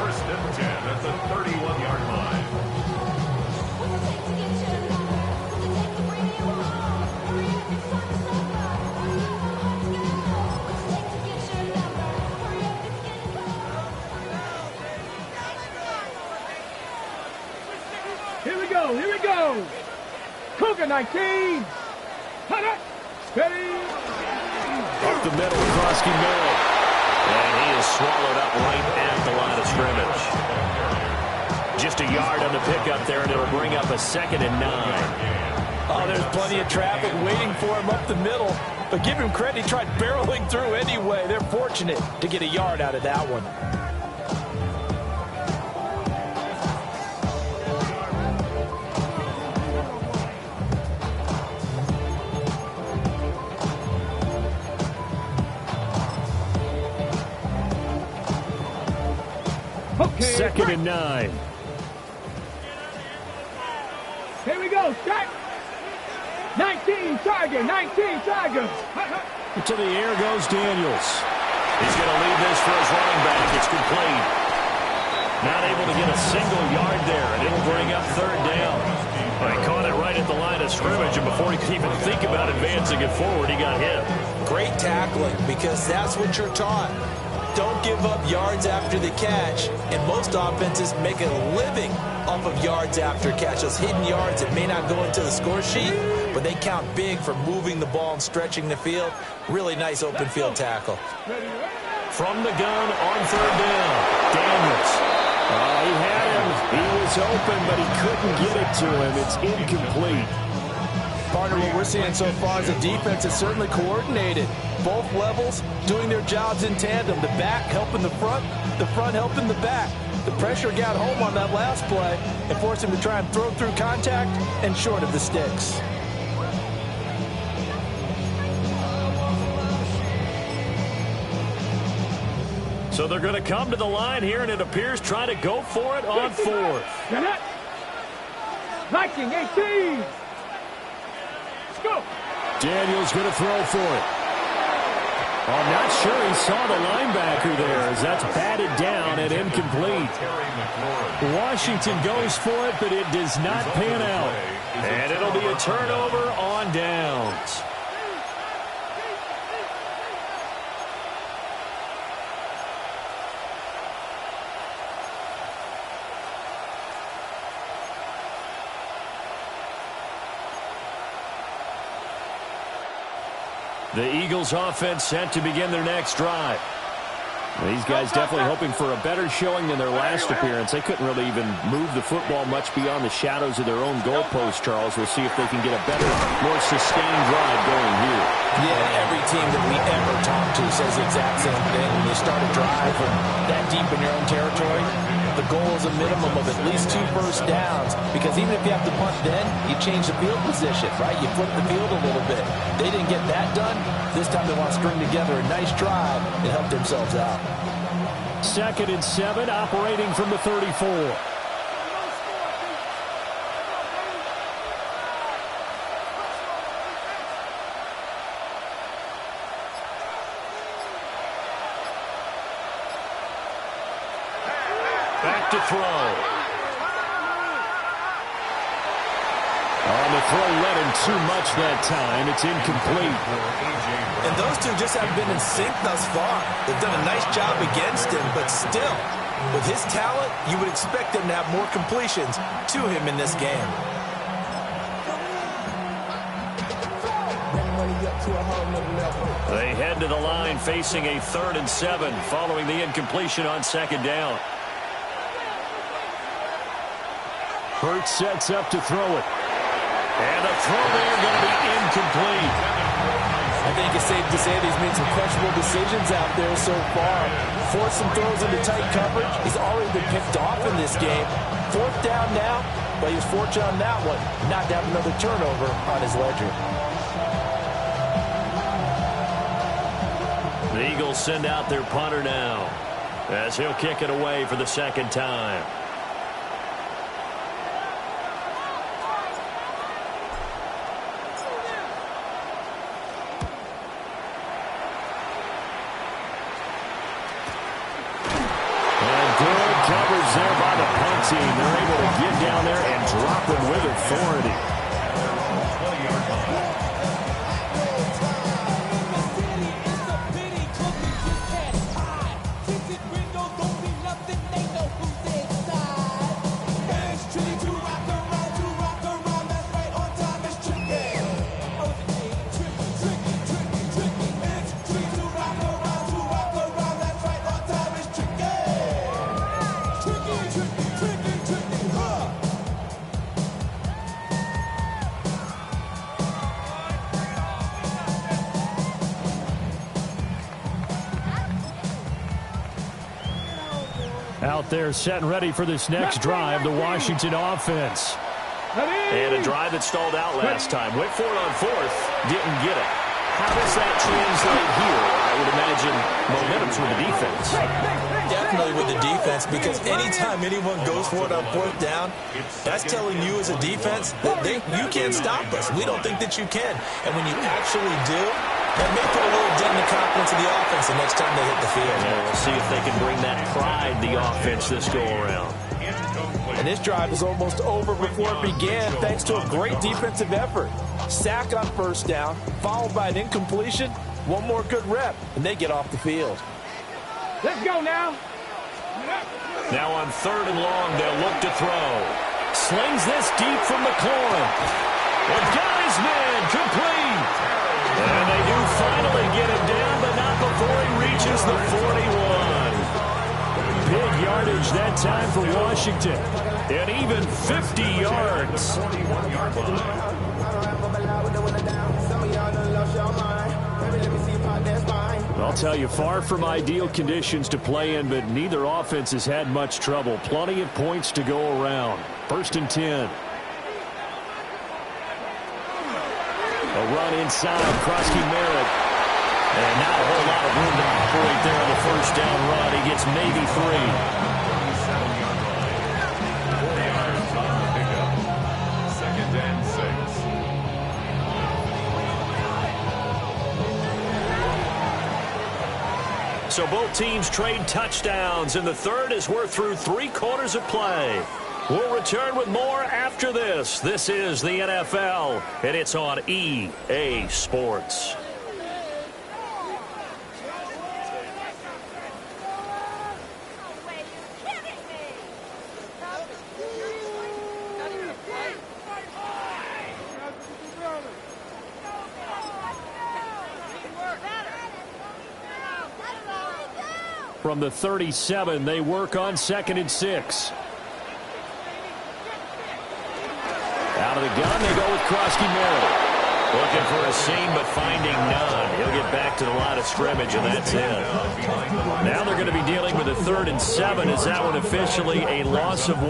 [SPEAKER 6] 1st and 10 at the 31-yard line.
[SPEAKER 7] Here we go. Cougar 19. Steady.
[SPEAKER 8] Up the middle, Krosky Miller. And he is swallowed up right at the line of scrimmage. Just a yard on the pickup there, and it'll bring up a 2nd and 9.
[SPEAKER 5] Oh, there's plenty of traffic waiting for him up the middle. But give him credit, he tried barreling through anyway. They're fortunate to get a yard out of that one.
[SPEAKER 7] Okay,
[SPEAKER 8] 2nd and 9.
[SPEAKER 7] Here we go. Strike. 19 Tiger. 19 Tiger.
[SPEAKER 8] To the air goes Daniels. He's going to leave this for his running back. It's complete. Not able to get a single yard there, and it'll bring up 3rd down. He caught it right at the line of scrimmage, and before he could even think about advancing it forward, he got hit.
[SPEAKER 4] Great tackling, because that's what you're taught. Don't give up yards after the catch, and most offenses make a living off of yards after catch. Those hidden yards that may not go into the score sheet, but they count big for moving the ball and stretching the field. Really nice open field tackle.
[SPEAKER 8] From the gun on 3rd down, Daniels. He had him. He was open, but he couldn't get it to him. It's incomplete.
[SPEAKER 5] Partner, what we're seeing so far is the defense is certainly coordinated. Both levels doing their jobs in tandem. The back helping the front helping the back. The pressure got home on that last play and forced him to try and throw through contact and short of the sticks.
[SPEAKER 8] So they're going to come to the line here, and it appears trying to go for it on 4th.
[SPEAKER 7] 19-18. Go.
[SPEAKER 8] Daniels going to throw for it. I'm not sure he saw the linebacker there as that's batted down and incomplete. Washington goes for it, but it does not pan out. And it'll be a turnover on downs. The Eagles offense set to begin their next drive. These guys definitely hoping for a better showing than their last appearance. They couldn't really even move the football much beyond the shadows of their own goalpost, Charles. We'll see if they can get a better, more sustained drive going here.
[SPEAKER 4] Yeah, every team that we ever talk to says the exact same thing. When you start a drive from that deep in your own territory, the goal is a minimum of at least 2 first downs, because even if you have to punt then, you change the field position, right? You flip the field a little bit. They didn't get that done. This time they want to string together a nice drive and help themselves out.
[SPEAKER 8] 2nd and 7, operating from the 34. Back to throw. On the throw, led him too much that time. It's incomplete.
[SPEAKER 4] And those two just haven't been in sync thus far. They've done a nice job against him, but still, with his talent, you would expect him to have more completions to him in this game.
[SPEAKER 8] They head to the line facing a 3rd and 7 following the incompletion on 2nd down. Hurts sets up to throw it. And the throw there going to be incomplete.
[SPEAKER 4] I think it's safe to say that he's made some questionable decisions out there so far. Forced some throws into tight coverage. He's already been picked off in this game. 4th down now, but he was fortunate on that one not to have another turnover on his ledger.
[SPEAKER 8] The Eagles send out their punter now, as he'll kick it away for the 2nd time. Coverage there by the punt team. They're able to get down there and drop him with authority. Out there set and ready for this next drive, the Washington offense. And a drive that stalled out last time. Went for it on 4th, didn't get it. How does that translate here? I would imagine momentum's with the defense.
[SPEAKER 4] Definitely with the defense, because anytime anyone goes for it on 4th down, that's telling you as a defense that you can't stop us. We don't think that you can. And when you actually do, that may put a little dent in the confidence of the offense the next time they hit the field.
[SPEAKER 8] Yeah, we'll see if they can bring that pride, the offense, this go-around.
[SPEAKER 4] And this drive is almost over before it began, thanks to a great defensive effort. Sack on 1st down, followed by an incompletion. One more good rep, and they get off the field.
[SPEAKER 7] Let's go now.
[SPEAKER 8] Now on 3rd and long, they'll look to throw. Slings this deep from McLaurin. And got his man, complete. And they do finally get him down, but not before he reaches the 41. Big yardage that time for Washington. And even 50 yards. I'll tell you, far from ideal conditions to play in, but neither offense has had much trouble. Plenty of points to go around. 1st and 10. A run inside, Krosky Merritt. And not a whole lot of room to operate there on the 1st down run. He gets maybe 3.
[SPEAKER 6] 2nd and 6.
[SPEAKER 8] So both teams trade touchdowns, and the 3rd as we're through 3 quarters of play. We'll return with more after this. This is the NFL, and it's on EA Sports. from the 37. They work on 2nd and 6. Out of the gun, they go with Krosky Merrill. Looking for a seam, but finding none. He'll get back to the line of scrimmage, and that's it. Now they're going to be dealing with a 3rd and 7. Is that one officially a loss of 1?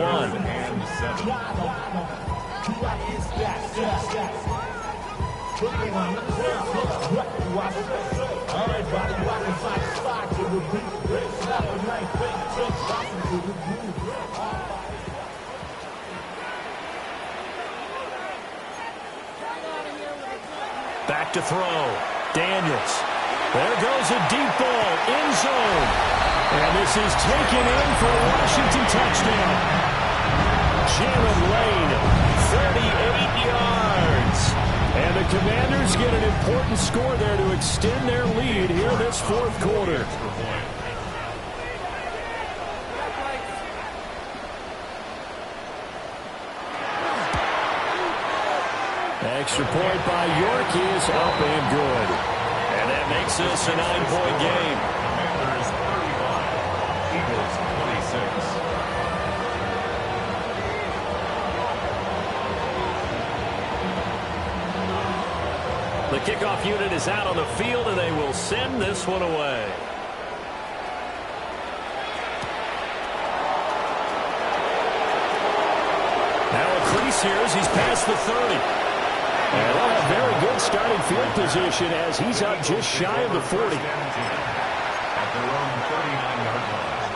[SPEAKER 8] Back to throw. Daniels. There goes a deep ball. End zone. And this is taken in for a Washington touchdown. Jaron Lane, 38 yards. And the Commanders get an important score there to extend their lead here in this 4th quarter. Extra point by York is up and good. And that makes this a 9-point game.
[SPEAKER 6] Commanders 35, Eagles 26.
[SPEAKER 8] The kickoff unit is out on the field, and they will send this one away. Now a crease here as he's past the 30. And they'll have very good starting field position as he's up just shy of the 40.
[SPEAKER 6] At their own 39-yard line.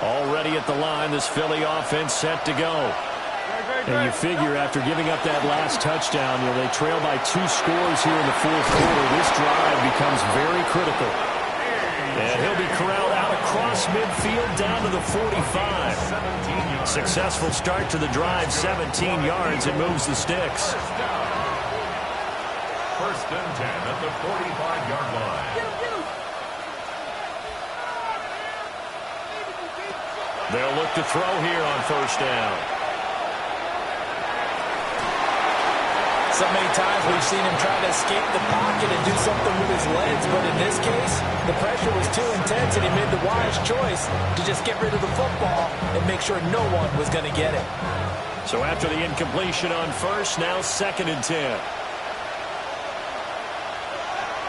[SPEAKER 8] Already at the line, this Philly offense set to go. And you figure after giving up that last touchdown, they trail by 2 scores here in the 4th quarter. This drive becomes very critical. And he'll be corralled out across midfield down to the 45. Successful start to the drive, 17 yards, and moves the sticks.
[SPEAKER 6] First and 10 at the 45-yard line.
[SPEAKER 8] They'll look to throw here on 1st down.
[SPEAKER 4] So many times we've seen him try to escape the pocket and do something with his legs, but in this case, the pressure was too intense and he made the wise choice to just get rid of the football and make sure no one was going to get it.
[SPEAKER 8] So after the incompletion on 1st, now 2nd and 10.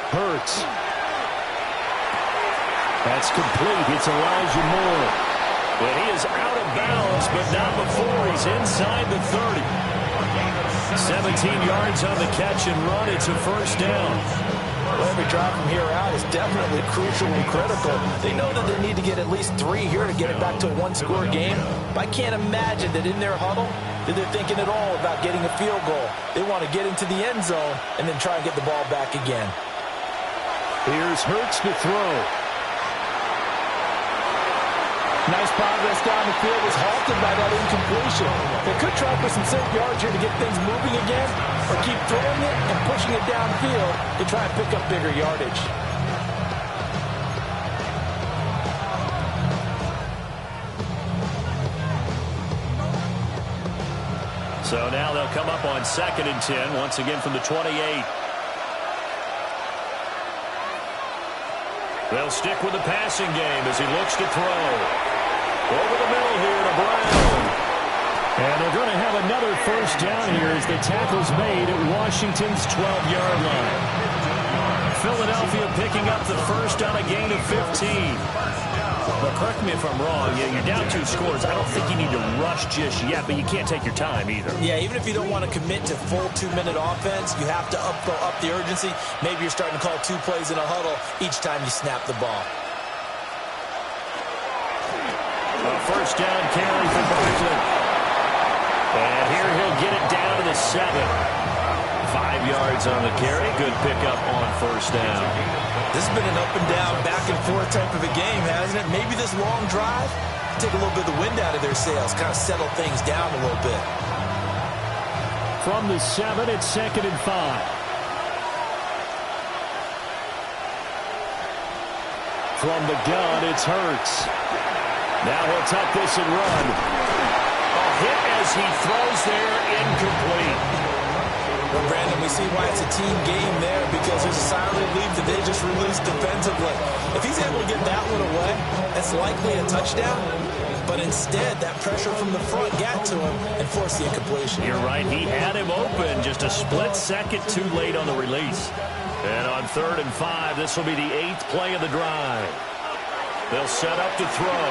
[SPEAKER 8] Hurts. That's complete. It's Elijah Moore. But he is out of bounds, but not before he's inside the 30. 17 yards on the catch and run. It's a 1st down.
[SPEAKER 4] Well, every drive from here out is definitely crucial and critical. They know that they need to get at least 3 here to get it back to a 1-score game. But I can't imagine that in their huddle that they're thinking at all about getting a field goal. They want to get into the end zone and then try and get the ball back again.
[SPEAKER 8] Here's Hurts to throw.
[SPEAKER 5] Nice progress down the field was halted by that incompletion. They could try for some safe yards here to get things moving again, or keep throwing it and pushing it downfield to try and pick up bigger yardage.
[SPEAKER 8] So now they'll come up on 2nd and 10, once again from the 28. They'll stick with the passing game as he looks to throw. Over the middle here to Brown. And they're going to have another 1st down here as the tackle's made at Washington's 12-yard line. Philadelphia picking up the 1st on a gain of 15. But correct me if I'm wrong, you're down 2 scores. I don't think you need to rush just yet, but you can't take your time either.
[SPEAKER 4] Yeah, even if you don't want to commit to full 2-minute offense, you have to up the urgency. Maybe you're starting to call 2 plays in a huddle each time you snap the ball.
[SPEAKER 8] A 1st down carry for Barkley. And here he'll get it down to the 7. 5 yards on the carry. Good pickup on 1st down.
[SPEAKER 4] This has been an up and down, back and forth type of a game, hasn't it? Maybe this long drive take a little bit of the wind out of their sails, kind of settle things down a little bit.
[SPEAKER 8] From the 7, it's 2nd and 5. From the gun, it's Hurts. Now he'll tuck this and run. A hit as he throws there, incomplete.
[SPEAKER 4] Well, Brandon, we see why it's a team game there because there's a sign of relief that they just released defensively. If he's able to get that one away, that's likely a touchdown. But instead, that pressure from the front got to him and forced the incompletion.
[SPEAKER 8] You're right. He had him open just a split second too late on the release. And on 3rd and 5, this will be the 8th play of the drive. They'll set up to throw.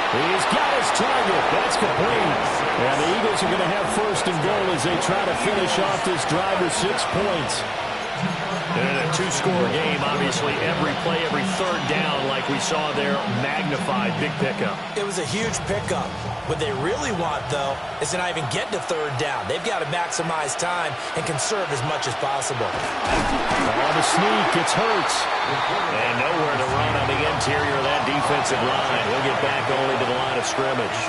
[SPEAKER 8] He's got his target. That's complete. And the Eagles are going to have 1st and goal as they try to finish off this drive with 6 points. And in a 2-score game, obviously, every play, every 3rd down, like we saw there, magnified. Big pickup.
[SPEAKER 4] It was a huge pickup. What they really want, though, is to not even get to 3rd down. They've got to maximize time and conserve as much as possible.
[SPEAKER 8] On the sneak, it's Hurts. And nowhere to run on the interior of that defensive line. He'll get back only to the line of scrimmage.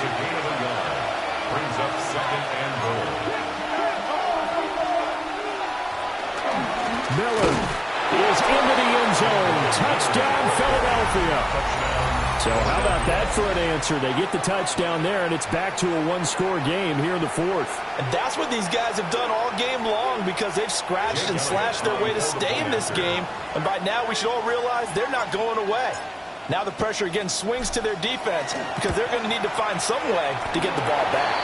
[SPEAKER 6] Brings up 2nd and goal.
[SPEAKER 8] Miller is into the end zone. Touchdown, Philadelphia. So how about that for an answer? They get the touchdown there, and it's back to a 1-score game here in the 4th.
[SPEAKER 5] And that's what these guys have done all game long because they've scratched and slashed their way to stay in this game. And by now, we should all realize they're not going away. Now the pressure again swings to their defense because they're going to need to find some way to get the ball back.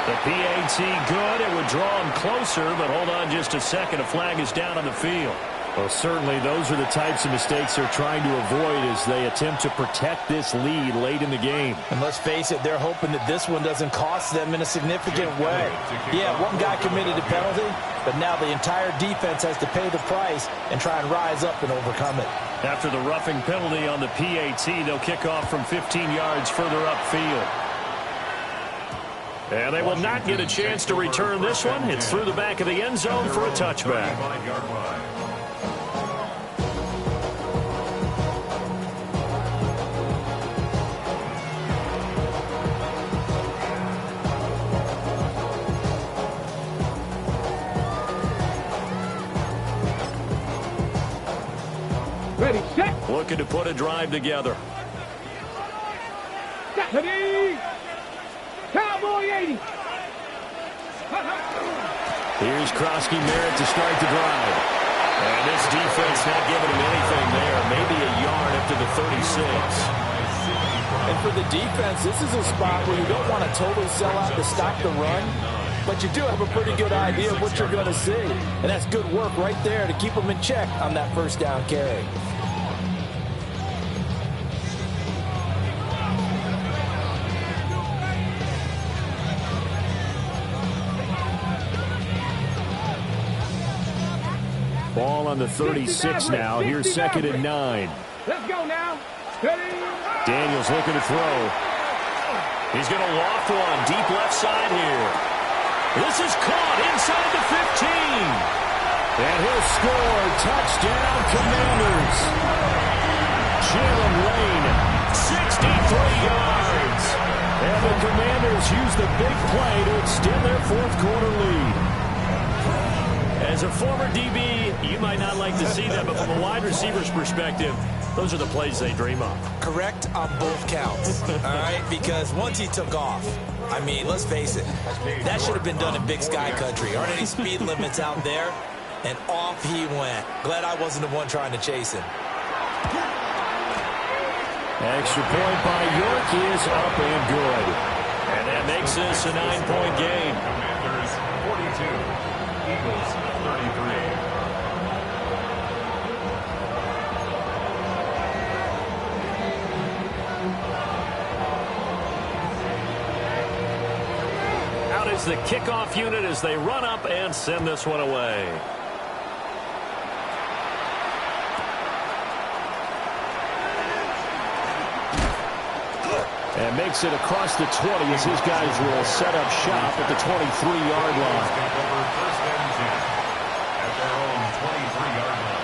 [SPEAKER 8] The PAT good. It would draw them closer, but hold on just a second. A flag is down on the field. Well, certainly those are the types of mistakes they're trying to avoid as they attempt to protect this lead late in the game.
[SPEAKER 5] And let's face it, they're hoping that this one doesn't cost them in a significant way. Yeah, one guy committed a penalty, but now the entire defense has to pay the price and try and rise up and overcome it.
[SPEAKER 8] After the roughing penalty on the PAT, they'll kick off from 15 yards further upfield. And they will not get a chance to return this one. It's through the back of the end zone for a touchback.
[SPEAKER 7] Ready, set.
[SPEAKER 8] Looking to put a drive together.
[SPEAKER 7] Ready. Cowboy 80.
[SPEAKER 8] Here's Krosky-Merritt to start the drive. And this defense not giving him anything there. Maybe a yard up to the 36.
[SPEAKER 5] And for the defense, this is a spot where you don't want to totally sell out to stop the run, but you do have a pretty good idea of what you're going to see. And that's good work right there to keep them in check on that 1st down carry.
[SPEAKER 8] Ball on the 36 now. Here's 2nd and 9.
[SPEAKER 7] Let's go now. Ready.
[SPEAKER 8] Daniels looking to throw. He's going to loft one deep left side here. This is caught inside the 15. And he'll score. Touchdown, Commanders. Jalen Lane, 63 yards. And the Commanders use the big play to extend their 4th quarter lead. As a former DB, you might not like to see that, but from a wide receiver's perspective, those are the plays they dream of.
[SPEAKER 4] Correct on both counts, all right? Because once he took off, I mean, let's face it, that should have been done in Big Sky Country. Aren't any speed limits out there? And off he went. Glad I wasn't the one trying to chase him.
[SPEAKER 8] Extra point by York is up and good. And that makes this a 9-point game.
[SPEAKER 6] Commanders 42, Eagles 33.
[SPEAKER 8] Out is the kickoff unit as they run up and send this one away. And makes it across the 20 as his guys will set up shop at the 23-yard line.
[SPEAKER 6] Take over 1st and 10 at their own 23-yard line.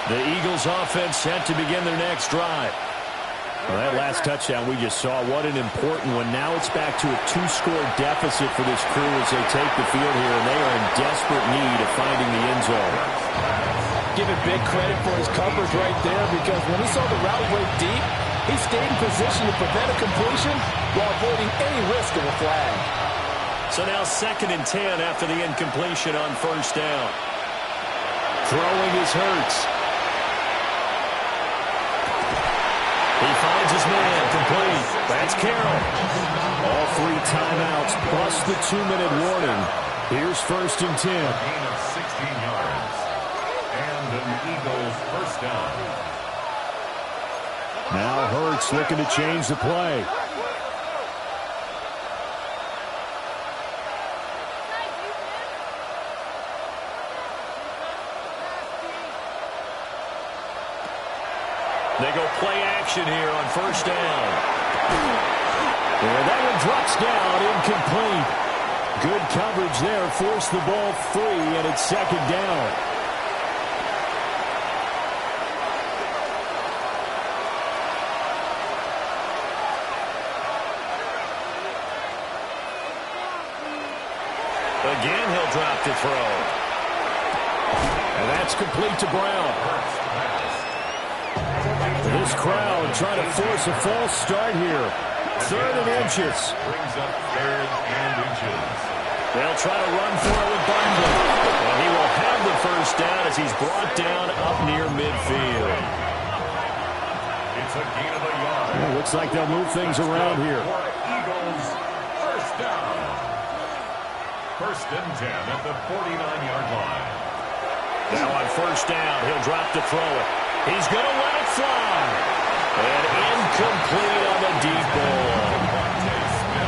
[SPEAKER 8] The Eagles offense set to begin their next drive. Well, that last touchdown we just saw, what an important one. Now it's back to a 2-score deficit for this crew as they take the field here, and they are in desperate need of finding the end zone.
[SPEAKER 5] give it big credit for his coverage right there, because when he saw the route break deep, he stayed in position to prevent a completion while avoiding any risk of a flag.
[SPEAKER 8] So now 2nd and 10 after the incompletion on 1st down. Throwing is Hurts. He finds his man, complete. That's Carroll. All 3 timeouts plus the 2-minute warning. Here's 1st and 10.
[SPEAKER 6] Gain of 16 yards. And an Eagles first down.
[SPEAKER 8] Now Hurts looking to change the play. They go play action here on 1st down. And that one drops down, incomplete. Good coverage there, forced the ball free, and it's 2nd down. Again, he'll drop to throw. And that's complete to Brown. This crowd trying to force a false start here. 3rd and inches.
[SPEAKER 6] Brings up 3rd and inches.
[SPEAKER 8] They'll try to run for it with Barkley. And he will have the 1st down as he's brought down up near midfield.
[SPEAKER 6] It's a gain of a yard.
[SPEAKER 8] Well, looks like they'll move things around here.
[SPEAKER 6] Eagles first down. 1st and 10 at the 49-yard line.
[SPEAKER 8] Now on 1st down, he'll drop to throw it. He's going to let it fly. And incomplete on the deep ball.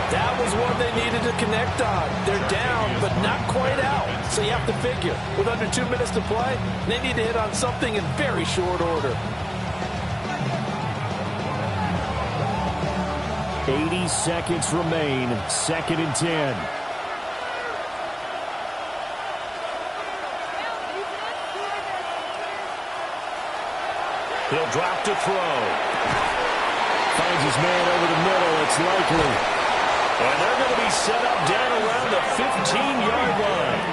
[SPEAKER 5] That was one they needed to connect on. They're down, but not quite out. So you have to figure, with under 2 minutes to play, they need to hit on something in very short order.
[SPEAKER 8] 80 seconds remain. 2nd and 10. He'll drop to throw. Finds his man over the middle. It's likely. And they're going to be set up down around the 15-yard line.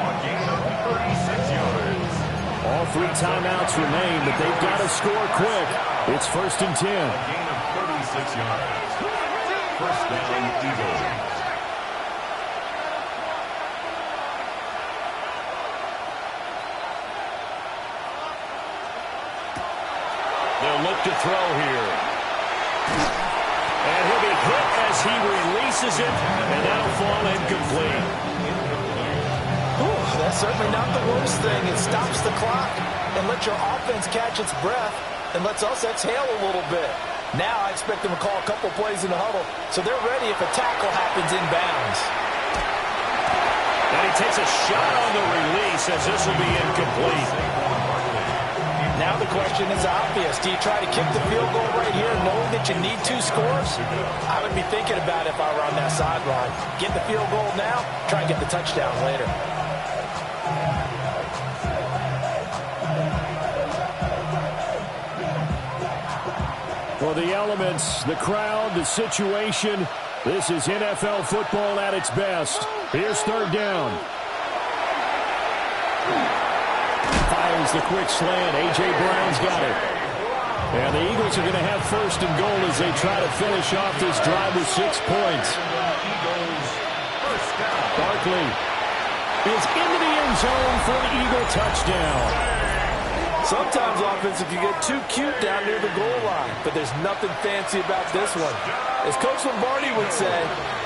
[SPEAKER 6] A gain of 36 yards.
[SPEAKER 8] All 3 timeouts remain, but they've got to score quick. It's 1st and 10.
[SPEAKER 6] A gain of 36 yards. 1st down, Eagles.
[SPEAKER 8] They'll look to throw here. And he'll be hit as he releases it, and that'll fall incomplete.
[SPEAKER 5] Whew, that's certainly not the worst thing. It stops the clock and lets your offense catch its breath and lets us exhale a little bit. Now I expect them to call a couple plays in the huddle, so they're ready if a tackle happens inbounds.
[SPEAKER 8] And he takes a shot on the release as this will be incomplete.
[SPEAKER 5] Now the question is obvious. Do you try to kick the field goal right here knowing that you need 2 scores? I would be thinking about it if I were on that sideline. Get the field goal now, try and get the touchdown later.
[SPEAKER 8] For the elements, the crowd, the situation, this is NFL football at its best. Here's 3rd down. Fires the quick slant. A.J. Brown's got it. And the Eagles are going to have 1st and goal as they try to finish off this drive with 6 points. Barkley is into the end zone for an Eagle touchdown.
[SPEAKER 5] Sometimes offense can get too cute down near the goal line, but there's nothing fancy about this one. As Coach Lombardi would say,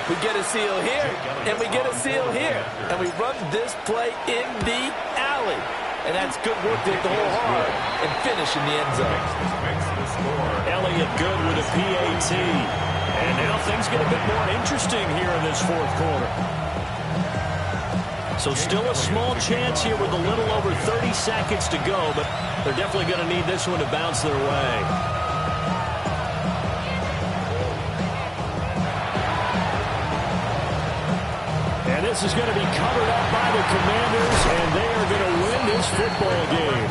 [SPEAKER 5] we get a seal here, and we get a seal here, and we run this play in the alley. And that's good work to hit the hole hard and finish in the end zone.
[SPEAKER 8] Elliott good with a PAT. And now things get a bit more interesting here in this 4th quarter. So still a small chance here with a little over 30 seconds to go, but they're definitely going to need this one to bounce their way. And this is going to be covered up by the Commanders, and they are going to win this football game.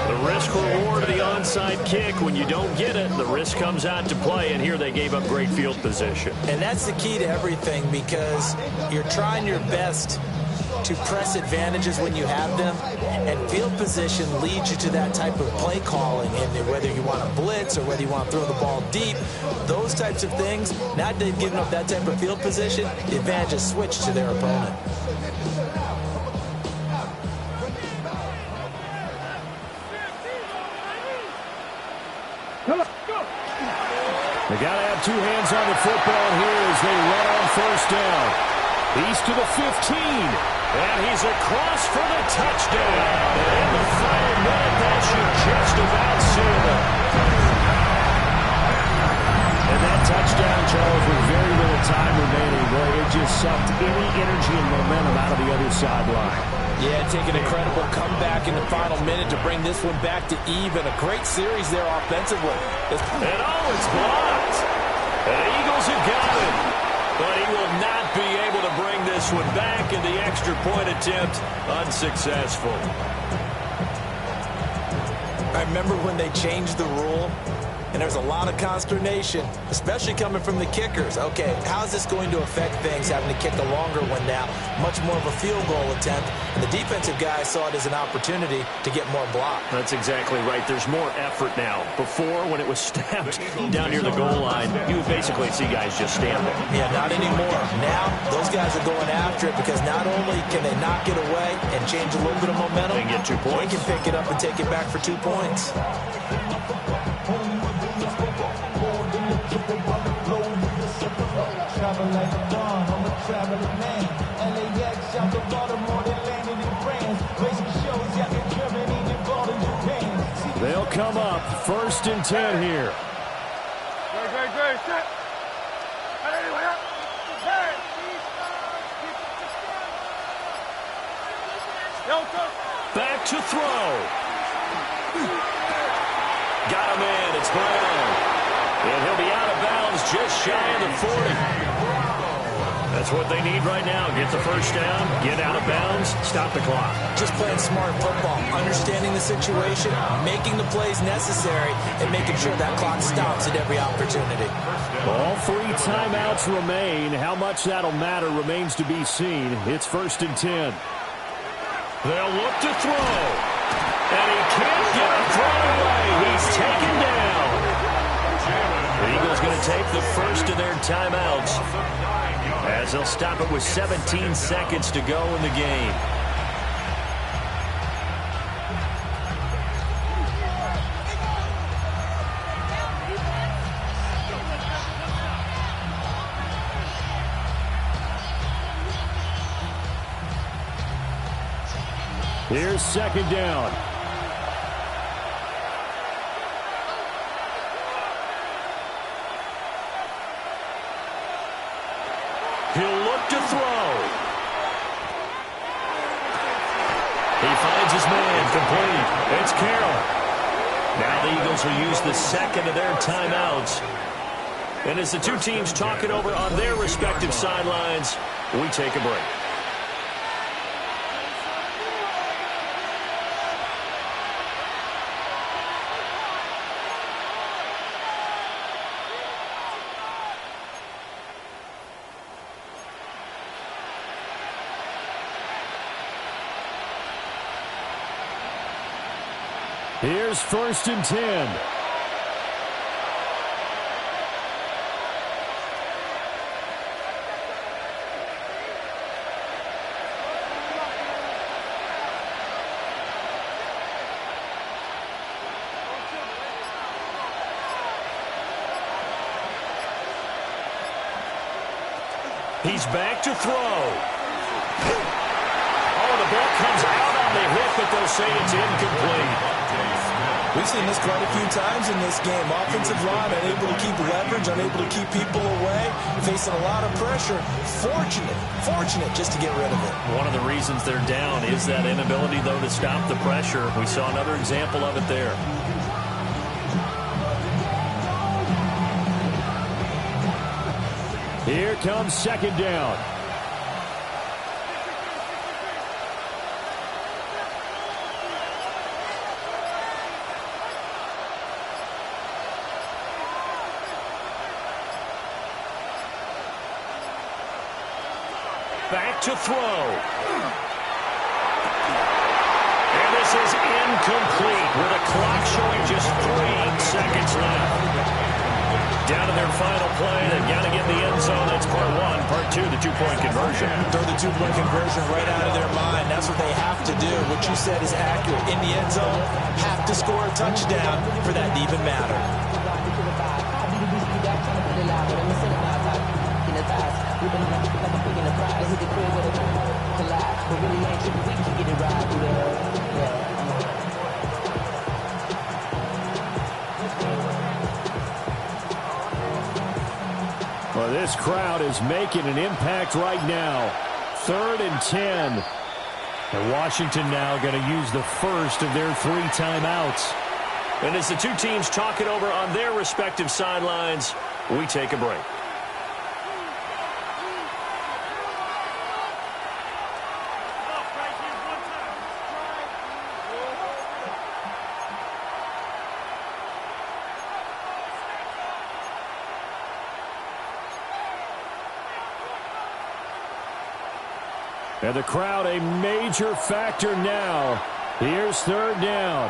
[SPEAKER 8] The risk-reward of the onside kick, when you don't get it, the risk comes out to play, and here they gave up great field position.
[SPEAKER 4] And that's the key to everything, because you're trying your best to press advantages when you have them, and field position leads you to that type of play calling, and whether you want to blitz or whether you want to throw the ball deep, those types of things, now that they've given up that type of field position, the advantage is switched to their opponent.
[SPEAKER 8] They got to have two hands on the football here as they run on first down. He's to the 15, and he's across for the touchdown. And in the final minute, that should just about seal it. And that touchdown, Charles, with very little time remaining, boy, it just sucked any energy and momentum out of the other sideline.
[SPEAKER 5] Yeah, take an incredible comeback in the final minute to bring this one back to even. A great series there offensively.
[SPEAKER 8] And it's blocked. The Eagles have got it. But he will not be able to bring this one back, and the extra point attempt unsuccessful.
[SPEAKER 4] I remember when they changed the rule, and there was a lot of consternation, especially coming from the kickers. Okay, how is this going to affect things, having to kick a longer one now? Much more of a field goal attempt, and the defensive guys saw it as an opportunity to get more block.
[SPEAKER 8] That's exactly right. There's more effort now. Before, when it was snapped down near the goal line, you would basically see guys just stand there.
[SPEAKER 4] Yeah, not anymore. Now, those guys are going after it because not only can they knock it away and change a little bit of momentum,
[SPEAKER 8] they get 2 points.
[SPEAKER 4] They can pick it up and take it back for 2 points.
[SPEAKER 8] They'll come up 1st and 10 here. Back to throw. Got him in. It's Brown. And he'll be out of bounds just shy of the 40. That's what they need right now. Get the first down, get out of bounds, stop the clock.
[SPEAKER 4] Just playing smart football, understanding the situation, making the plays necessary, and making sure that clock stops at every opportunity.
[SPEAKER 8] All 3 timeouts remain. How much that'll matter remains to be seen. It's 1st and 10. They'll look to throw. And he can't get a throw away. He's taken down. The Eagles going to take the first of their timeouts as they'll stop it with 17 seconds to go in the game. Here's 2nd down. He'll look to throw. He finds his man, complete. It's Carroll. Now the Eagles will use the second of their timeouts. And as the two teams talk it over on their respective sidelines, we take a break. Here's 1st and 10. He's back to throw. Oh, the ball comes out on the hit, but they'll say it's incomplete.
[SPEAKER 4] We've seen this quite a few times in this game. Offensive line unable to keep leverage, unable to keep people away, facing a lot of pressure. Fortunate just to get rid of it.
[SPEAKER 8] One of the reasons they're down is that inability, though, to stop the pressure. We saw another example of it there. Here comes 2nd down. Back to throw.
[SPEAKER 2] this is incomplete with a clock showing just 3 seconds left. Down to their final play. They've got to get in the end zone. That's part one. Part two, the two-point conversion.
[SPEAKER 4] Throw the two-point conversion right out of their mind. That's what they have to do. What you said is accurate. In the end zone, have to score a touchdown for that to even matter.
[SPEAKER 8] Well, this crowd is making an impact right now. 3rd and 10. And Washington now going to use the first of their 3 timeouts.
[SPEAKER 2] And as the two teams talk it over on their respective sidelines, we take a break.
[SPEAKER 8] And the crowd a major factor now. Here's 3rd down.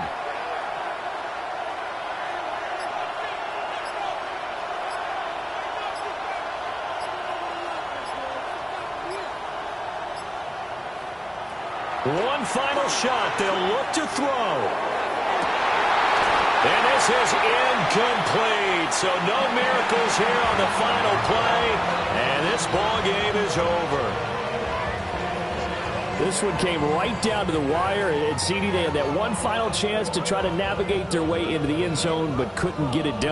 [SPEAKER 2] One final shot. They'll look to throw. And this is incomplete. So no miracles here on the final play. And this ball game is over.
[SPEAKER 8] This one came right down to the wire. And CD, they had that one final chance to try to navigate their way into the end zone, but couldn't get it done.